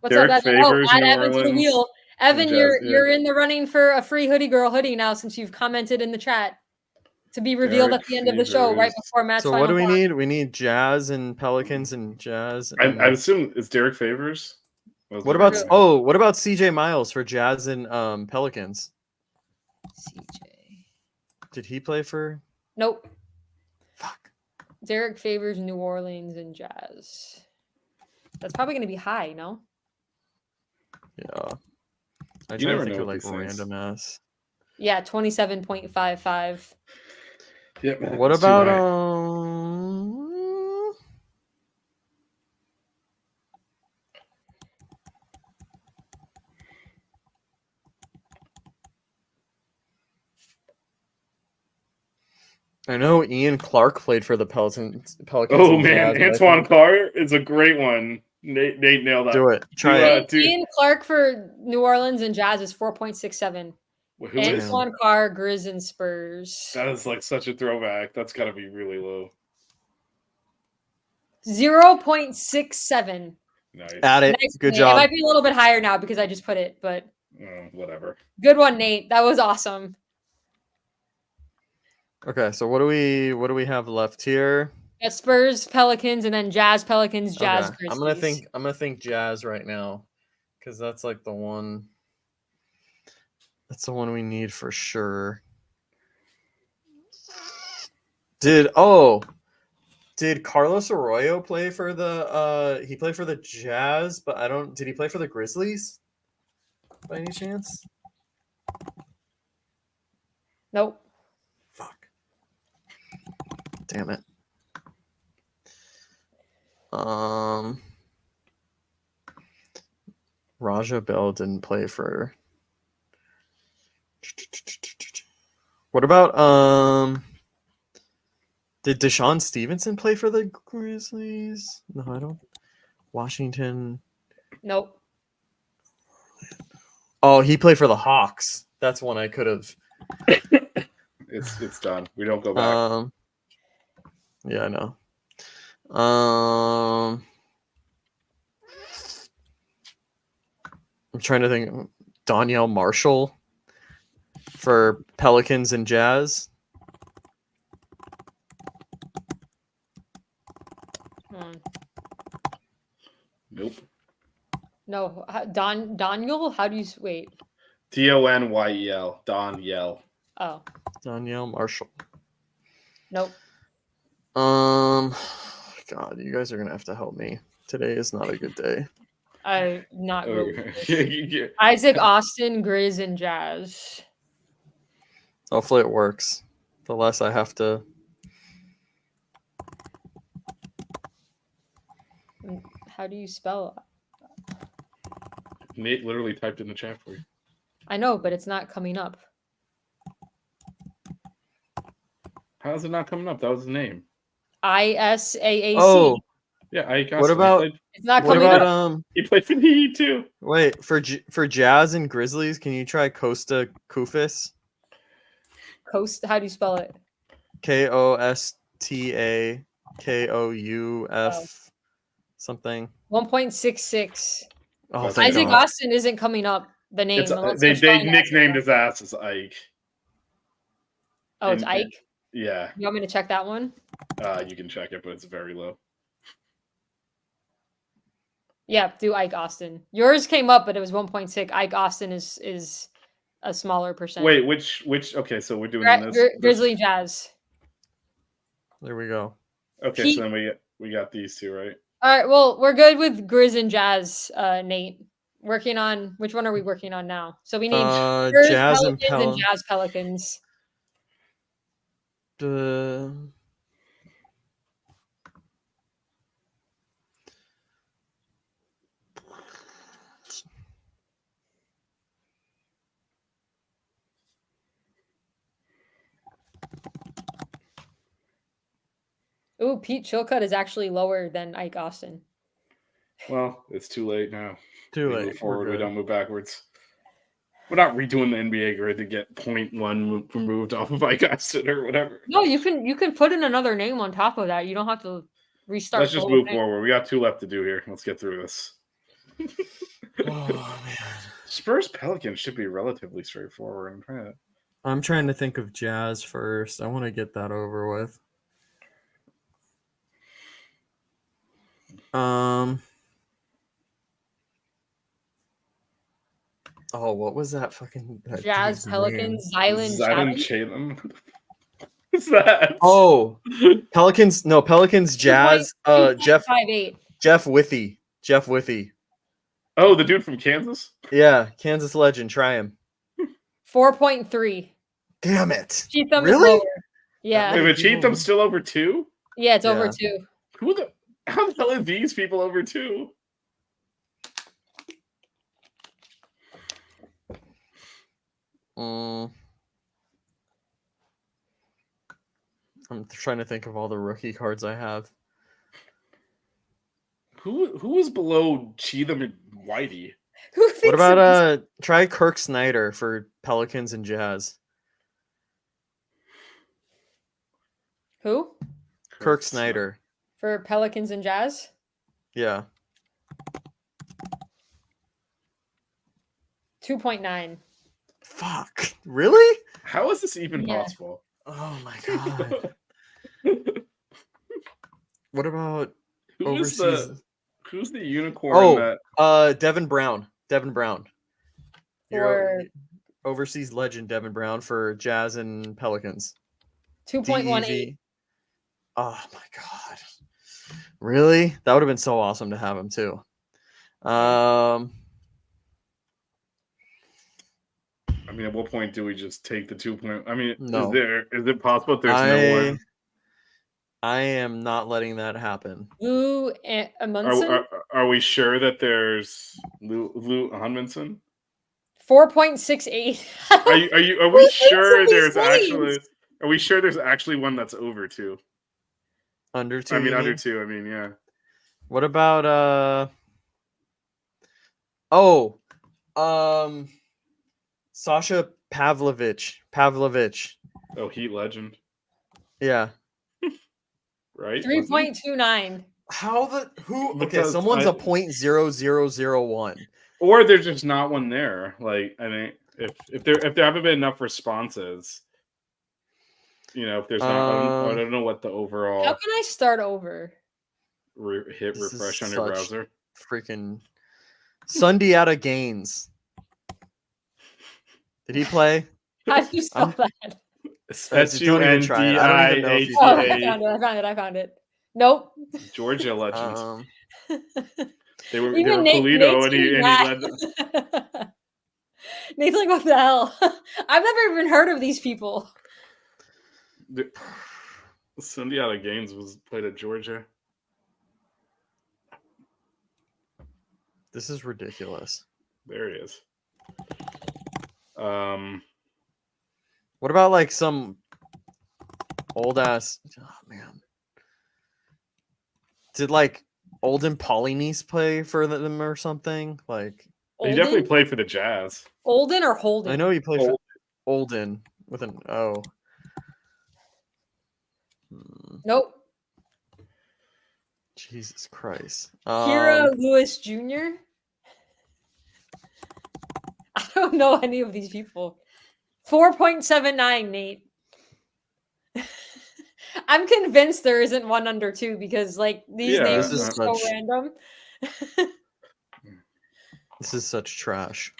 D: What's
E: Derek
D: up, Evan?
E: Favors,
D: Add
E: New
D: Evan to the
E: Orleans,
D: wheel. Evan,
E: Jazz,
D: you're in the running for a free hoodie girl hoodie now since you've commented in the chat. To be revealed
E: Derek
D: at the end of the show, right
E: Favors.
D: before Matt's
C: So
D: final
C: what do we
D: thought.
C: need? We need Jazz and Pelicans and Jazz.
E: I
C: And
E: assume it's Derek Favors.
C: what about what about CJ Miles for Jazz and Pelicans?
D: CJ.
C: Did he play for?
D: Nope.
C: Fuck.
D: Derek Favors, New Orleans, and Jazz. That's probably going to be high, no?
C: Yeah. I
E: You
C: try to
E: never
C: think
E: know
C: of
E: with
C: like
E: these things.
C: random ass.
D: Yeah, 27.55.
E: Yep. man,
C: What
E: it's too
C: about
E: high.
C: I know Ian Clark played for the Pelicans.
E: Oh
C: and
E: man,
C: Jazz, but I
E: Antoine
C: think-
E: Carr is a great one. Nate nailed that.
C: Do it. Try it.
D: Ian Clark for New Orleans and Jazz is 4.67.
E: Who is?
D: Antoine Carr, Grizz, and Spurs.
E: That is like such a throwback. That's got to be really low.
D: 0.67.
E: Nice.
C: At it.
D: Nice,
C: Good
D: Nate.
C: job.
D: It might be a little bit higher now because I just put it, but
E: Whatever.
D: good one, Nate. That was awesome.
C: Okay, so what do we have left here?
D: Yeah, Spurs, Pelicans, and then Jazz, Pelicans, Jazz,
C: Okay.
D: Grizzlies.
C: I'm gonna think Jazz right now, because that's like the one. That's the one we need for sure. Did Carlos Arroyo play for the he played for the Jazz, but did he play for the Grizzlies by any chance?
D: Nope.
C: Fuck. Damn it. Raja Bell didn't play for. What about did Deshaun Stevenson play for the Grizzlies? No, I don't. Washington.
D: Nope.
C: Oh, he played for the Hawks. That's one I could have.
E: It's done. We don't go back.
C: Yeah, I know. I'm trying to think. Danielle Marshall for Pelicans and Jazz.
E: Nope.
D: No. Daniel? How do you wait?
E: Donyel. Don Yell.
D: Oh.
C: Danielle Marshall.
D: Nope.
C: God, you guys are gonna have to help me. Today is not a good day.
D: Not
E: Oh,
D: really.
E: yeah.
D: Isaac Austin, Grizz, and Jazz.
C: Hopefully it works. The less I have to.
D: How do you spell it?
E: Nate literally typed in the chat for you.
D: I know, but it's not coming up.
E: How's it not coming up? That was his name.
D: ISAAC.
C: Oh,
E: Yeah, I got
C: what about
D: It's not
C: what
D: coming
C: about
D: up.
E: He played for the Heat too.
C: wait for Jazz and Grizzlies? Can you try Costa Koufis?
D: Coast. How do you spell it?
C: Kosta Kouf
D: Oh.
C: something.
D: 1.66.
C: Oh,
E: That's
C: thank
D: Isaac
C: God.
D: Austin isn't coming up. The name.
E: It's,
D: unless
E: they
D: they're spelling it
E: nicknamed
D: as-
E: his ass as Ike.
D: Oh, it's
E: and-
D: Ike.
E: Yeah,
D: You want me to check that one?
E: you can check it, but it's very low.
D: Yeah, do Ike Austin. Yours came up, but it was 1.6. Ike Austin is a smaller percent.
E: Wait, which? Okay, so we're doing this.
D: Grizzly Jazz.
C: There we go.
E: Okay,
D: Pete-
E: so then we got these two, right?
D: All right. Well, we're good with Grizz and Jazz. Nate, working on which one are we working on now? So we need Grizz,
C: Jazz and
D: Pelicans and Jazz Pelicans. Ooh, Pete Chilcutt is actually lower than Ike Austin.
E: Well, it's too late now.
C: Too
E: We
C: late.
E: move forward.
C: We're
E: We
C: good.
E: don't move backwards. We're not redoing the NBA grid to get 0.1 removed off of Ike Austin or whatever.
D: No, you can put in another name on top of that. You don't have to restart.
E: Let's just
D: the whole
E: move
D: thing.
E: forward. We got 2 left to do here. Let's get through this.
C: Oh man.
E: Spurs Pelicans should be relatively straightforward.
C: I'm trying to think of Jazz first. I want to get that over with. Oh, what was that fucking
D: Jazz,
C: dude's name?
D: Pelicans, Zylan,
E: Zion
D: Chatham.
E: Chatham. What's that?
C: Oh, Pelicans. No, Pelicans. Jazz. Jeff
D: 5'8".
C: Withy. Jeff Withy.
E: Oh, the dude from Kansas?
C: Yeah, Kansas legend. Try him.
D: 4.3.
C: Damn it!
D: Cheatham is
C: Really?
D: lower. Yeah.
E: Wait, but Chetham's still over 2?
D: Yeah, it's over
C: Yeah.
D: 2.
E: How the hell are these people over 2?
C: I'm trying to think of all the rookie cards I have.
E: Who is below Cheatham and Whitey?
D: Who thinks
C: What
D: of
C: about try Kirk Snyder for Pelicans and Jazz?
D: who?
C: Kirk Snyder.
D: For Pelicans and Jazz?
C: Yeah.
D: 2.9.
C: Fuck. Really?
E: How is this even
D: Yeah.
E: possible?
C: Oh my god. What about
E: Who's
C: overseas?
E: the unicorn that
C: Devin Brown. Devin Brown.
D: For
C: Overseas legend Devin Brown for Jazz and Pelicans.
D: 2.18.
C: DEV. Oh my god. Really? That would have been so awesome to have him too.
E: I mean, at what point do we just take the 2 point? I mean,
C: No.
E: is it possible there's no one?
C: I am not letting that happen.
D: Lou Amundsen?
E: Are we sure that there's Lou Hunmanson?
D: 4.68.
E: Are we sure there's actually? Are we sure there's actually one that's over 2?
C: Under 2.
E: I mean, under 2. I mean, yeah.
C: What about Sasha Pavlovich.
E: Oh, Heat legend,
C: Yeah.
E: right?
D: 3.29.
C: How the who? Okay,
E: Because
C: someone's a .0001.
E: Or there's just not one there. Like, I think if there haven't been enough responses, if there's not, I don't know what the overall
D: How can I start over?
E: hit
C: This is
E: refresh on your
C: such-
E: browser.
C: Freaking Sundiata Gaines. Did he play?
D: How do you spell that?
C: Don't even try it. I don't even know if you
D: Oh,
C: did.
D: I found it. Nope.
E: Georgia legend. They were
D: Even
E: Polito, and he
D: mad.
E: led.
D: Nate's like, what the hell? I've never even heard of these people.
E: Sunday out of games was played at Georgia.
C: This is ridiculous.
E: There he is.
C: What about like some old ass? Oh man, did like Olden Polynice play for them or something? Like
E: he definitely played for the Jazz.
D: Olden or Holden?
C: I know he played for Olden with an O.
D: Nope.
C: Jesus Christ.
D: Kira Lewis Jr. I don't know any of these people. 4.79, Nate. I'm convinced there isn't one under 2 because like these names
C: this
D: are
C: is
D: so
C: such-
D: random.
C: This is such trash.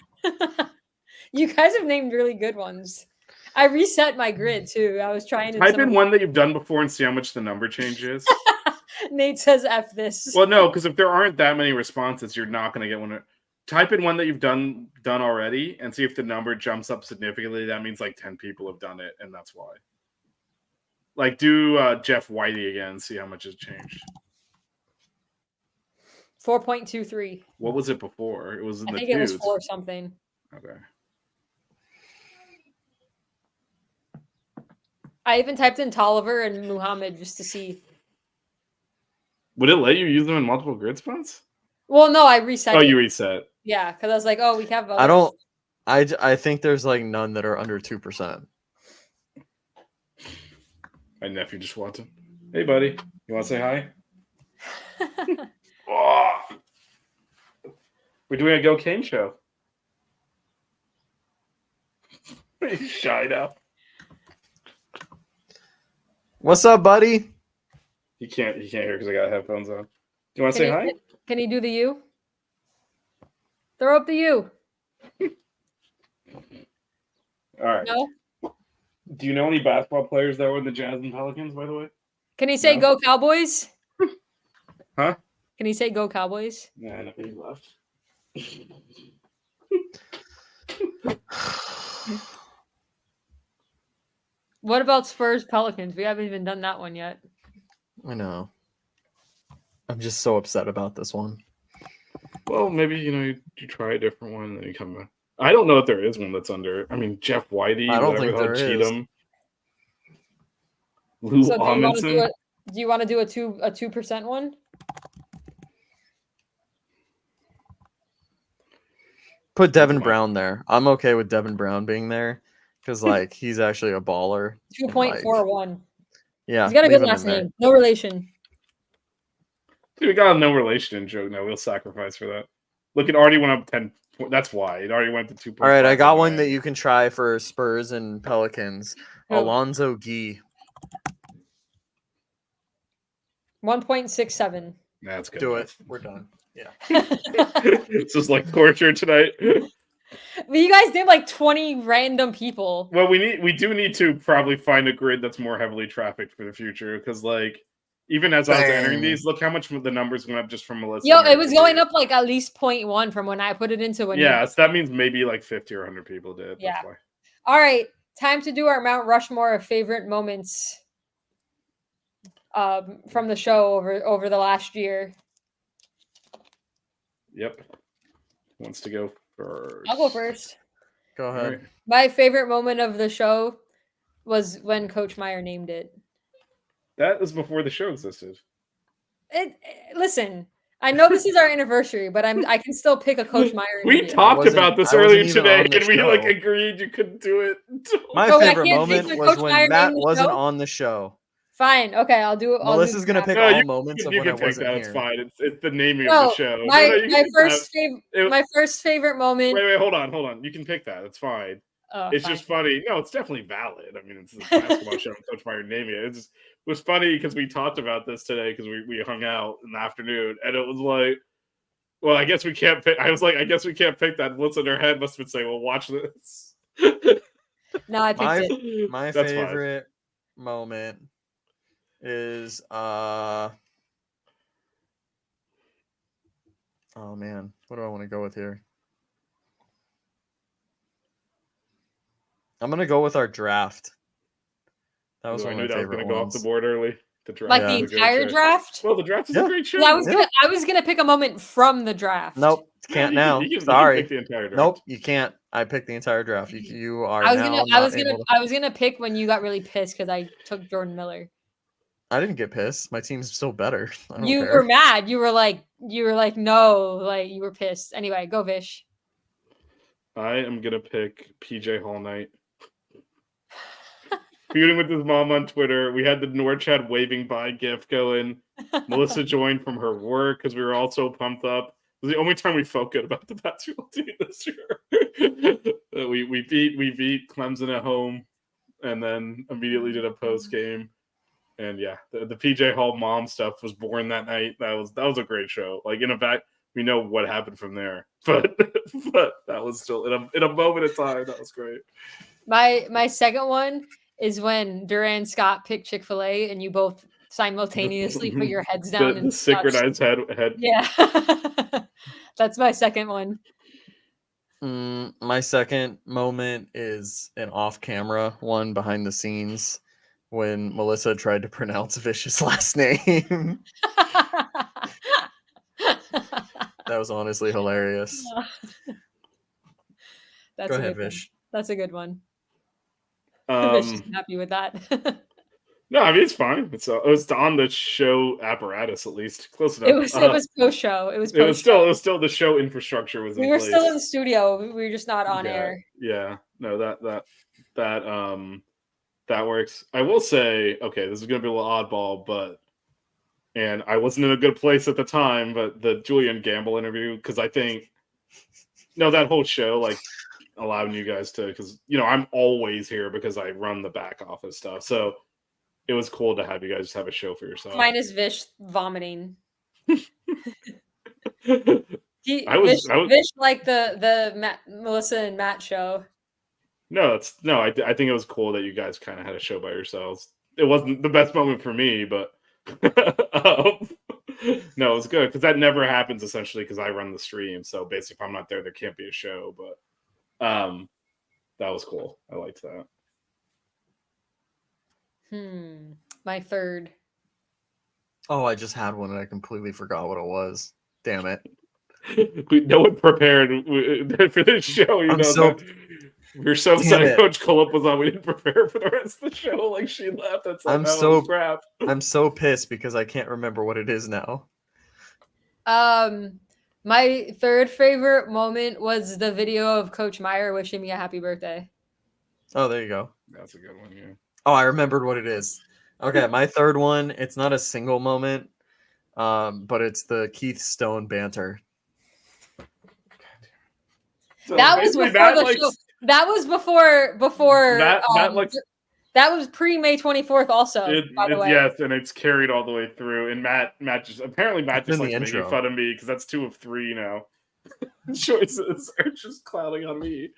D: You guys have named really good ones. I reset my grid too. I was trying to
E: Type in one that you've done before and see how much the number changes.
D: Nate says F this.
E: Well, no, because if there aren't that many responses, you're not going to get one. Type in one that you've done already and see if the number jumps up significantly. That means like 10 people have done it, and that's why. Like, do Jeff Whitey again, see how much has changed.
D: 4.23.
E: What was it before? It was in
D: I
E: the
D: think it was
E: dudes.
D: 4 something.
E: Okay.
D: I even typed in Tolliver and Muhammad just to see.
E: Would it let you use them in multiple grid spots?
D: Well, no, I reset.
E: Oh,
D: it.
E: you reset.
D: Yeah, because I was like, oh, we have.
C: I don't. I think there's like none that are under 2%.
E: My nephew just walked in. Hey, buddy. You want to say hi? Oh. We're doing a Go Kane show. He's shy now.
C: What's up, buddy?
E: He can't hear because I got headphones on. Do you want to say hi?
D: Can he do the U? Throw up the U.
E: All right.
D: No.
E: Do you know any basketball players that were in the Jazz and Pelicans, by the way?
D: Can he say
E: No.
D: "Go Cowboys"?
E: Huh?
D: Can he say "Go Cowboys"?
E: Nah, nothing left.
D: What about Spurs Pelicans? We haven't even done that one yet.
C: I know. I'm just so upset about this one.
E: Well, maybe you try a different one and then you come back. I don't know if there is one that's under. I mean, Jeff Whitey.
C: I don't
E: whatever
C: think
E: the hell,
C: there is.
E: Cheatham. Lou
D: So
E: Amundsen.
D: do you want to do a 2% one?
C: Put Devin Brown there. I'm okay with Devin Brown being there because like he's actually a baller.
D: 2.41.
C: Yeah,
D: He's got a
C: leave
D: good
C: him
D: last
C: in there.
D: name. No relation.
E: Dude, we got a no relation in joke now. We'll sacrifice for that. Look, it already went up 10. That's why it already went to 2.
C: All right, I got one that you can try for Spurs and Pelicans.
D: Who?
C: Alonzo Gee.
D: 1.67.
E: That's good.
C: Do it. We're done. Yeah.
E: This is like torture tonight.
D: But you guys did like 20 random people.
E: Well, we do need to probably find a grid that's more heavily trafficked for the future because, like, even as I was entering these, look how much the numbers went up just from Melissa.
D: Yo, it was going up like at least 0.1 from when I put it into when.
E: Yeah, so that means maybe like 50 or 100 people did.
D: Yeah.
E: That's why.
D: All right, time to do our Mount Rushmore of favorite moments from the show over the last year.
E: Yep. Who wants to go first?
D: I'll go first.
C: Go
E: All
C: ahead.
E: right.
D: My favorite moment of the show was when Coach Meyer named it.
E: That was before the show existed.
D: Listen, I know this is our anniversary, but I can still pick a Coach Meyer.
E: We
D: video.
E: talked about this
C: I wasn't
E: earlier
C: even
E: today,
C: on the
E: and we
C: show.
E: like agreed you couldn't do it.
C: My
D: Oh, I
C: favorite
D: can't pick
C: moment
D: the
C: was
D: Coach Meyer
C: when Matt
D: name of the
C: wasn't
D: show?
C: on the show.
D: Fine, okay, I'll do it.
C: Melissa's gonna pick
E: No,
C: all
E: you-
C: moments of
E: you
C: when I
E: can pick
C: wasn't
E: that.
C: here.
E: It's fine. It's the naming
D: No,
E: of the show.
D: my
E: you can pick that.
D: my first favorite moment.
E: Wait, hold on. You can pick that. It's fine.
D: Oh,
E: It's
D: fine.
E: just funny. No, it's definitely valid. I mean, it's a basketball show. Coach Meyer naming it. It was funny because we talked about this today because we hung out in the afternoon, and it was like, well, I guess we can't pick. I was like, I guess we can't pick that. What's in her head must have been saying, well, watch this.
D: No, I picked it.
C: My
E: That's fine.
C: favorite moment is oh man, what do I want to go with here? I'm gonna go with our draft. That was
E: Ooh, I
C: one
E: knew
C: of my
E: that was
C: favorite
E: going to go off
C: ones.
E: the board early. The draft
D: Like
C: Yeah.
D: the
E: was a great
D: entire
E: show.
D: draft.
E: Well, the draft is
C: Yeah.
E: a great show.
D: Yeah, I was gonna pick a moment from the draft.
C: Nope,
E: Yeah,
C: can't
E: you
C: now.
E: can- you can
C: Sorry.
E: pick the entire draft.
C: Nope, you can't. I picked the entire draft. You are
D: I was
C: now
D: gonna I
C: not
D: was gonna
C: able to-
D: I was gonna pick when you got really pissed because I took Jordan Miller.
C: I didn't get pissed. My team's still better. I don't
D: You
C: care.
D: were mad. You were like no, like you were pissed. Anyway, go Vish.
E: I am gonna pick PJ Hall Knight. Feuding with his mom on Twitter. We had the Norchad waving by gif going. Melissa joined from her work because we were all so pumped up. It was the only time we felt good about the basketball team this year. we beat Clemson at home, and then immediately did a post game. And yeah, the PJ Hall mom stuff was born that night. That was a great show. Like in fact, we know what happened from there, but that was still in a moment of time. That was great.
D: My second one is when Duran Scott picked Chick-fil-A and you both simultaneously put your heads down
E: The
D: and
E: synchronized head.
D: Yeah. That's my second one.
C: My second moment is an off-camera one behind the scenes when Melissa tried to pronounce Vish's last name. That was honestly hilarious.
D: That's
C: Go
D: a
C: ahead,
D: good one.
C: Vish.
D: That's a good one. Vish is happy with that.
E: No, I mean it's fine. It was on the show apparatus at least, close enough.
D: It was post show. It was
E: It was
D: post show.
E: still the show infrastructure was in
D: We were
E: place.
D: still in the studio. We were just not on air.
E: Yeah. No, that works. I will say, okay, this is gonna be a little oddball, and I wasn't in a good place at the time, but the Julian Gamble interview, because I think that whole show, like, allowing you guys to, because I'm always here because I run the back office stuff. So it was cool to have you guys have a show for yourself.
D: Minus Vish vomiting.
E: Vish
D: like the Melissa and Matt show.
E: I think it was cool that you guys kind of had a show by yourselves. It wasn't the best moment for me, but no, it was good because that never happens essentially because I run the stream. So basically, if I'm not there, there can't be a show. But that was cool. I liked that.
D: My third.
C: Oh, I just had one and I completely forgot what it was. Damn it.
E: No one prepared for this show. We were so excited Coach Cullop was on. We didn't prepare for the rest of the show. Like she left. That's like, crap.
C: I'm so pissed because I can't remember what it is now.
D: My third favorite moment was the video of Coach Meyer wishing me a happy birthday.
C: Oh, there you go.
E: That's a good one. Yeah.
C: Oh, I remembered what it is. Okay, my third one. It's not a single moment, but it's the Keith Stone banter.
E: So
D: that was before the show. That was before. That was pre May 24th. Also, by the way.
E: Yes, and it's carried all the way through. And Matt just like making fun of me because that's 2 of 3 now. Choices are just clouding on me.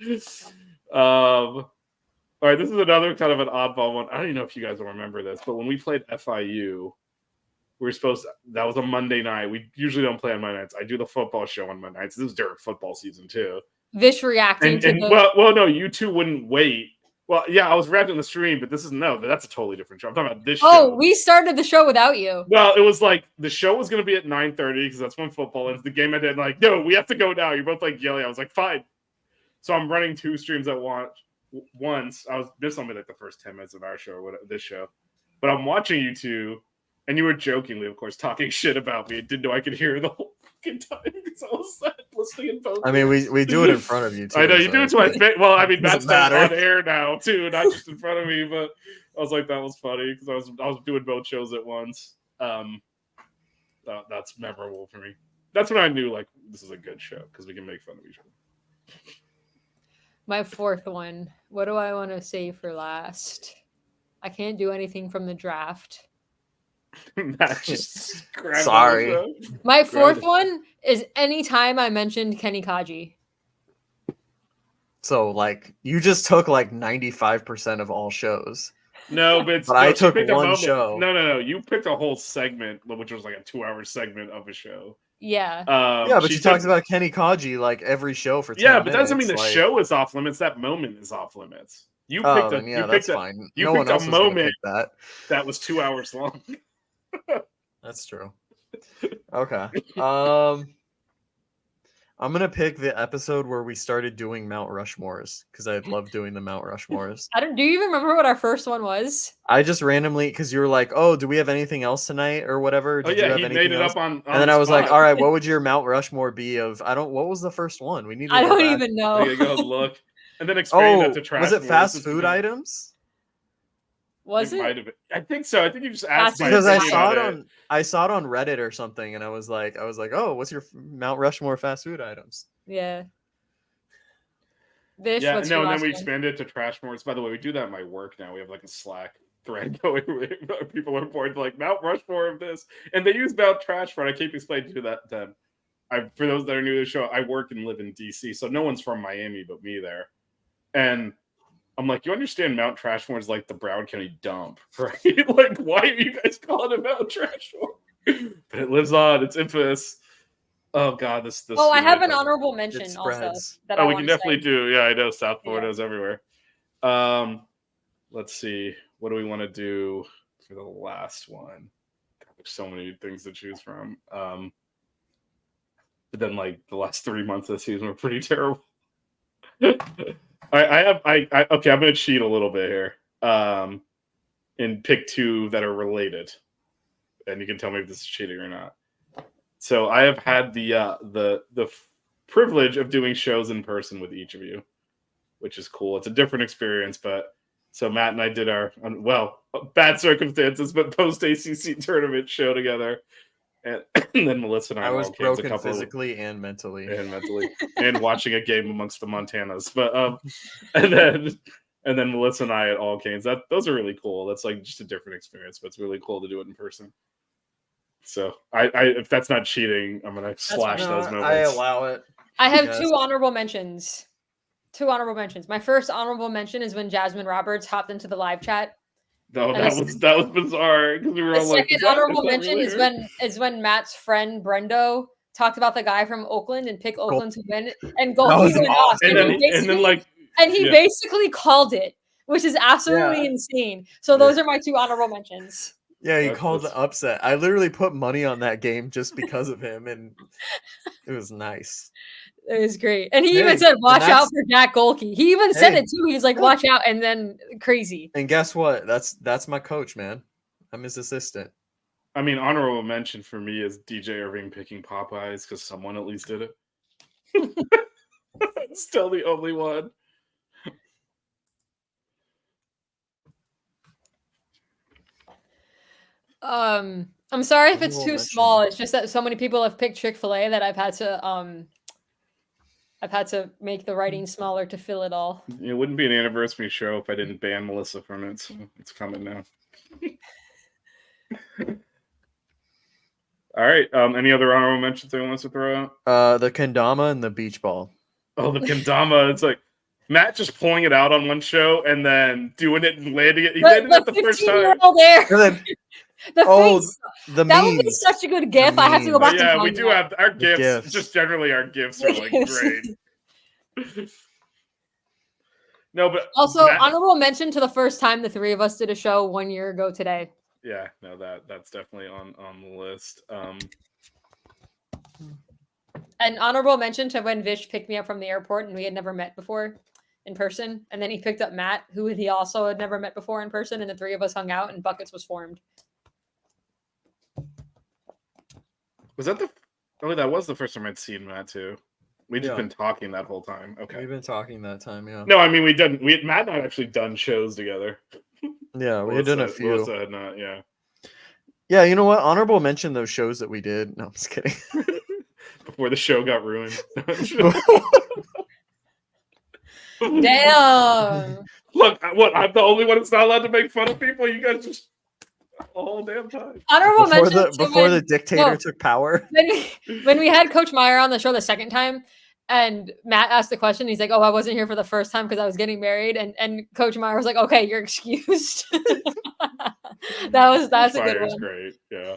E: All right, this is another kind of an oddball one. I don't even know if you guys will remember this, but when we played FIU, that was a Monday night. We usually don't play on Monday nights. I do the football show on Monday nights. This was during football season too.
D: Vish reacting
E: well, no, you two wouldn't wait. Well, yeah, I was reacting on the stream, but that's a totally different show. I'm talking about this show.
D: Oh, we started the show without you.
E: Well, it was like the show was going to be at 9:30 because that's when football ends. The game I did like, no, we have to go now. You're both like yelling. I was like, fine. So I'm running 2 streams at once. I was this only like the first 10 minutes of our show or this show, but I'm watching you two, and you were jokingly, of course, talking shit about me. I didn't know I could hear the whole fucking time because I was listening in both.
C: I mean, we do it in front of you too.
E: I know you do it to my face. Well, I mean, that's on air now too, not just in front of me. But I was like, that was funny because I was doing both shows at once. That's memorable for me. That's when I knew like this is a good show because we can make fun of each other.
D: My fourth one. What do I want to say for last? I can't do anything from the draft.
C: Sorry.
D: My fourth one is anytime I mentioned Kenny Kaji.
C: So, like, you just took like 95% of all shows.
E: No, but
C: I took one show.
E: No. You picked a whole segment, which was like a 2-hour segment of a show.
D: Yeah.
C: But she talks about Kenny Kaji like every show for 10
E: minutes.
C: But
E: that doesn't mean the show is off limits. That moment is off limits. You picked
C: fine.
E: You picked a moment that was 2 hours long.
C: That's true. Okay. I'm gonna pick the episode where we started doing Mount Rushmores because I love doing the Mount Rushmores.
D: Do you even remember what our first one was?
C: I just randomly because you were like, "Oh, do we have anything else tonight or whatever?"
E: He made it up on
C: and then I was like, "All right, what would your Mount Rushmore be of?" What was the first one? We need.
D: I don't even know.
E: Okay, go look and then explain that to trash.
C: Was it fast food items?
D: Was it?
E: Might have been. I think so. I think you just asked
C: because I saw it on Reddit or something, and I was like, oh, what's your Mount Rushmore fast food items?
D: Yeah.
E: And then we expanded it to Trashmores. By the way, we do that at my work now. We have like a Slack thread going where people are reporting like Mount Rushmore of this, and they use Mount Trashmore. I keep explaining to that to them. For those that are new to the show, I work and live in DC, so no one's from Miami but me there, and I'm like, you understand Mount Trashmore is like the Broward County dump, right? Like, why are you guys calling it Mount Trashmore? But it lives on. It's infamous. Oh, God. This
D: I have an honorable mention also.
E: We can definitely do. Yeah, I know. South Florida is everywhere. Let's see. What do we want to do for the last one? God, there's so many things to choose from. But then, like, the last 3 months of the season were pretty terrible. Okay, I'm gonna cheat a little bit here. and pick two that are related, and you can tell me if this is cheating or not. So I have had the privilege of doing shows in person with each of you, which is cool. It's a different experience, but so Matt and I did our bad circumstances, but post ACC tournament show together, and then Melissa and I
C: I was
E: all came to a
C: broken
E: couple
C: physically and mentally.
E: and watching a game amongst the Montanas, but and then Melissa and I at all Canes. Those are really cool. That's like just a different experience, but it's really cool to do it in person. So I if that's not cheating, I'm gonna slash those moments.
C: I allow it.
D: I have
C: Yes.
D: two honorable mentions. My first honorable mention is when Jasmine Roberts hopped into the live chat.
E: No,
D: And
E: that was bizarre because we were
D: The
E: all like,
D: second honorable mention is when Matt's friend Brendo talked about the guy from Oakland and picked Oakland to win, and Goldie
C: was
D: went off.
E: and
D: He basically called it, which is absolutely insane. So those are my two honorable mentions.
C: Yeah, he called the upset. I literally put money on that game just because of him, and it was nice.
D: It was great. And he even said, watch out for Jack Golke. He even said it too. He's like, watch out, and then crazy.
C: And guess what? That's my coach, man. I'm his assistant.
E: I mean, honorable mention for me is DJ Irving picking Popeyes because someone at least did it. Still the only one.
D: I'm sorry if it's too small. It's just that so many people have picked Chick-fil-A that I've had to make the writing smaller to fill it all.
E: It wouldn't be an anniversary show if I didn't ban Melissa from it. So it's coming now. All right. Any other honorable mentions anyone wants to throw
C: out? The kendama and the beach ball.
E: Oh, the kendama. It's like Matt just pulling it out on one show and then doing it and landing it. He landed it the first time.
D: Face.
C: The
D: that
C: memes.
D: would be such a good gif. I have to go back.
E: Yeah, we do have our gifs. Just generally, our gifs are like great. No, but
D: also honorable mention to the first time the three of us did a show 1 year ago today.
E: Yeah, no, that's definitely on the list.
D: An honorable mention to when Vish picked me up from the airport and we had never met before in person, and then he picked up Matt, who he also had never met before in person, and the three of us hung out and Buckets was formed.
E: Was that that was the first time I'd seen Matt too. We'd just been talking that whole time. Okay.
C: We've been talking that time, yeah.
E: No, I mean Matt and I had actually done shows together.
C: Yeah, we had done a few.
E: Melissa had not, yeah.
C: Yeah, you know what? Honorable mention those shows that we did. No, I'm just kidding.
E: Before the show got ruined.
D: Damn.
E: Look, I'm the only one that's not allowed to make fun of people. You guys just the whole damn time.
D: Honorable mention
C: before the dictator took power.
D: When we had Coach Meyer on the show the second time, and Matt asked the question, he's like, "Oh, I wasn't here for the first time because I was getting married," and Coach Meyer was like, "Okay, you're excused." that's a good one.
E: Great, yeah.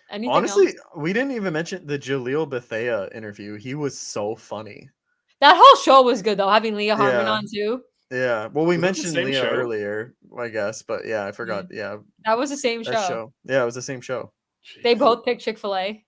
C: Honestly, we didn't even mention the Jaleel Bethea interview. He was so funny.
D: That whole show was good though, having Leah Harmon on too.
C: Yeah, well, we mentioned Leah earlier, I guess, but yeah, I forgot.
D: Mm-hmm.
C: Yeah,
D: that was the same show.
C: Yeah, it was the same show.
E: Jeez.
D: They both picked Chick-fil-A.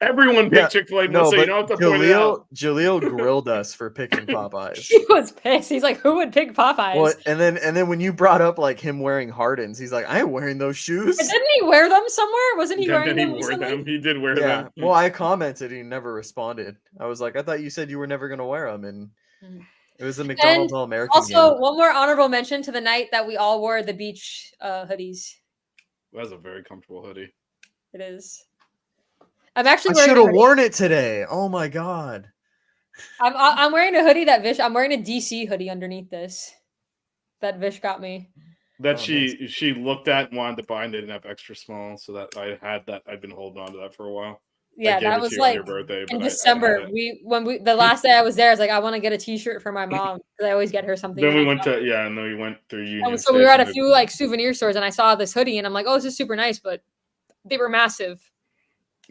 E: Everyone picked Chick-fil-A, so you don't have to point it out.
C: Jaleel grilled us for picking Popeyes.
D: He was pissed. He's like, "Who would pick Popeyes?"
C: Well, and then when you brought up like him wearing Hardens, he's like, "I ain't wearing those shoes."
D: But didn't he wear them somewhere? Wasn't he wearing them?
E: He did wear them.
C: Well, I commented. He never responded. I was like, "I thought you said you were never gonna wear them," and it was the McDonald's All American.
D: Also,
C: game.
D: one more honorable mention to the night that we all wore the beach hoodies.
E: That's a very comfortable hoodie.
D: It is. I'm actually.
C: I should have worn it today. Oh my god.
D: I'm wearing a hoodie that Vish. I'm wearing a DC hoodie underneath this. That Vish got me.
E: That she looked at and wanted to buy and they didn't have extra small, so that I had that. I'd been holding on to that for a while.
D: Yeah, that was like
E: your birthday,
D: in December. The last day I was there, I was like, I want to get a T-shirt for my mom because I always get her something.
E: Then we went to and then we went through Union.
D: So we were at a few like souvenir stores, and I saw this hoodie, and I'm like, oh, this is super nice, but they were massive.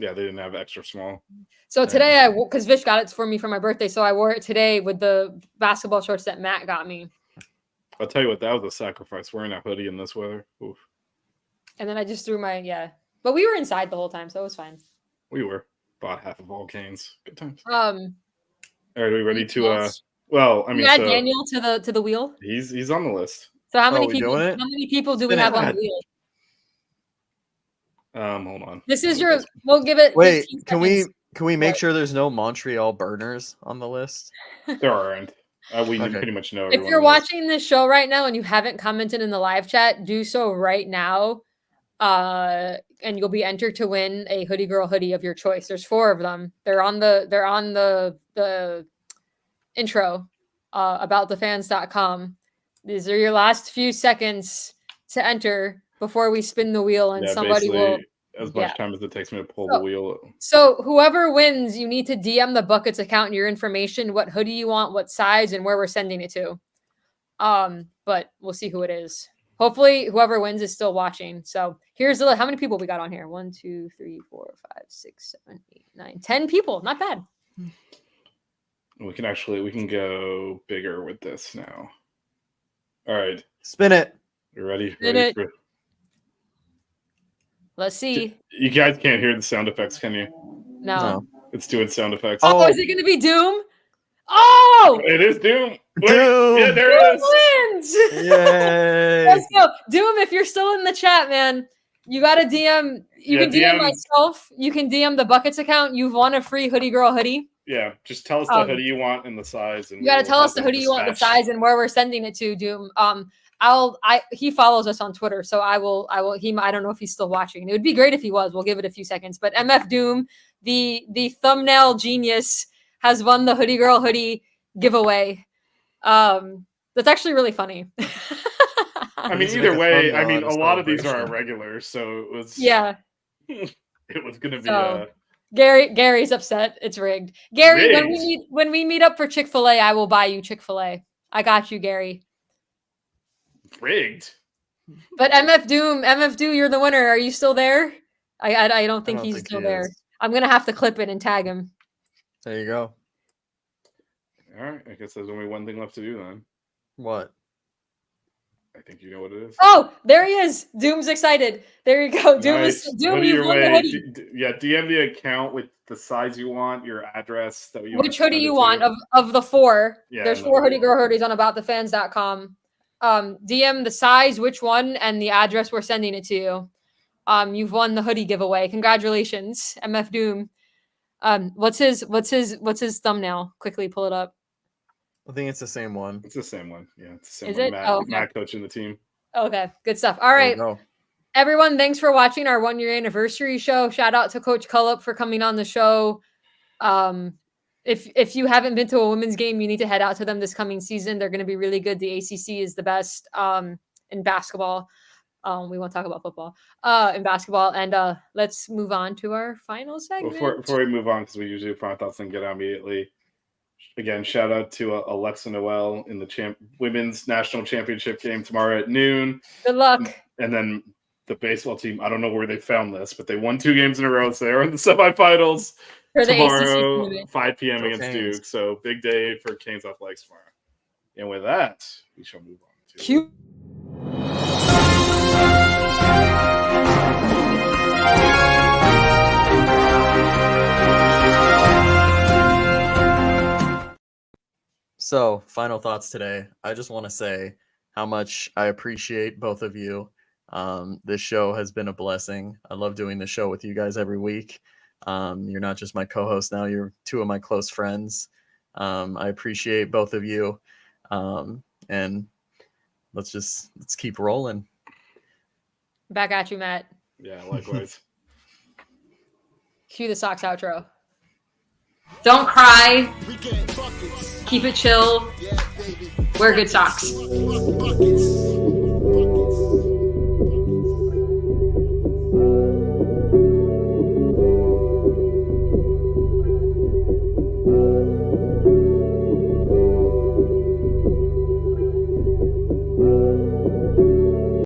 E: Yeah, they didn't have extra small.
D: So today, because Vish got it for me for my birthday, so I wore it today with the basketball shorts that Matt got me.
E: I'll tell you what, that was a sacrifice wearing that hoodie in this weather. Oof.
D: And then I just threw but we were inside the whole time, so it was fine.
E: We were bought half of all canes. Good times.
D: All
E: right, are we ready to Well, I
D: You
E: mean,
D: add
E: so
D: Daniel to the wheel.
E: he's on the list.
D: So how
C: Oh,
D: many
C: we
D: people?
C: doing
D: How
C: it?
D: many people do we
C: Spin it.
D: have on the wheel?
E: Hold on.
D: This is your. We'll give it.
C: Wait,
D: 15
C: can we
D: seconds.
C: make
D: What?
C: sure there's no Montreal burners on the list?
E: There aren't. We
C: Okay.
E: pretty much know.
D: If you're watching this show right now and you haven't commented in the live chat, do so right now. And you'll be entered to win a Hoodie Girl hoodie of your choice. There's 4 of them. They're on the intro aboutthefans.com. These are your last few seconds to enter before we spin the wheel and somebody will
E: as much time as it takes me to pull the wheel.
D: So whoever wins, you need to DM the Buckets account your information, what hoodie you want, what size, and where we're sending it to. But we'll see who it is. Hopefully, whoever wins is still watching. So here's the how many people we got on here? 1, 2, 3, 4, 5, 6, 7, 8, 9, 10 people. Not bad.
E: We can go bigger with this now. All right,
C: Spin it.
E: you ready?
D: Spin it. Let's see.
E: You guys can't hear the sound effects, can you?
D: No.
E: It's doing sound effects.
D: Oh, is it going to be Doom? Oh,
E: It is Doom. Wait,
C: Doom.
E: Yeah, there it is.
D: Doom wins.
C: Yay!
D: Let's go. Doom, if you're still in the chat, man, you got to DM. You can DM myself. You can DM the Buckets account. You've won a free Hoodie Girl hoodie.
E: Yeah, just tell us the hoodie you want and the size. And
D: you got to tell us the hoodie you want, the size, and where we're sending it to, Doom. He follows us on Twitter, so I don't know if he's still watching. It would be great if he was. We'll give it a few seconds. But MF Doom, the thumbnail genius, has won the Hoodie Girl hoodie giveaway. That's actually really funny.
E: I mean, either way, I mean, a lot of these are our regulars, so it was.
D: Yeah.
E: It was gonna be.
D: Gary's upset. It's rigged. Gary,
E: Rigged.
D: when we meet up for Chick-fil-A, I will buy you Chick-fil-A. I got you, Gary.
E: Rigged.
D: But MF Doom, you're the winner. Are you still there? I don't think he's still there. I'm gonna have to clip it and tag him.
C: There you go.
E: All right, I guess there's only one thing left to do then.
C: What?
E: I think you know what it is.
D: Oh, there he is. Doom's excited. There you go. Doom
E: Nice.
D: Doom, you won the hoodie.
E: Yeah, DM the account with the size you want, your address that you.
D: Which hoodie you want of the 4?
E: Yeah,
D: there's 4 Hoodie Girl hoodies on aboutthefans.com. DM the size, which one, and the address we're sending it to you. You've won the hoodie giveaway. Congratulations, MF Doom. What's his thumbnail? Quickly pull it up.
C: I think it's the same one.
E: It's the same one. Yeah, it's the same
D: Is
E: one.
D: it?
E: Matt coaching the team.
D: Okay, good stuff. All right, everyone, thanks for watching our 1-year anniversary show. Shout out to Coach Cullop for coming on the show. If you haven't been to a women's game, you need to head out to them this coming season. They're going to be really good. The ACC is the best in basketball. We won't talk about football in basketball. And let's move on to our final segment.
E: Before we move on, because we usually do final thoughts and get out immediately. Again, shout out to Alexa Noel in the women's national championship game tomorrow at noon.
D: Good luck.
E: And then the baseball team, I don't know where they found this, but they won 2 games in a row. So they're in the semifinals tomorrow, 5 p.m. against Duke. So big day for Canes Athletics tomorrow. And with that, we shall move on to
C: So, final thoughts today. I just want to say how much I appreciate both of you. This show has been a blessing. I love doing the show with you guys every week. You're not just my co-host now, you're 2 of my close friends. I appreciate both of you. And let's keep rolling.
D: Back at you, Matt.
E: Yeah, likewise.
D: Cue the Sox outro. Don't cry. Keep it chill. Wear good socks.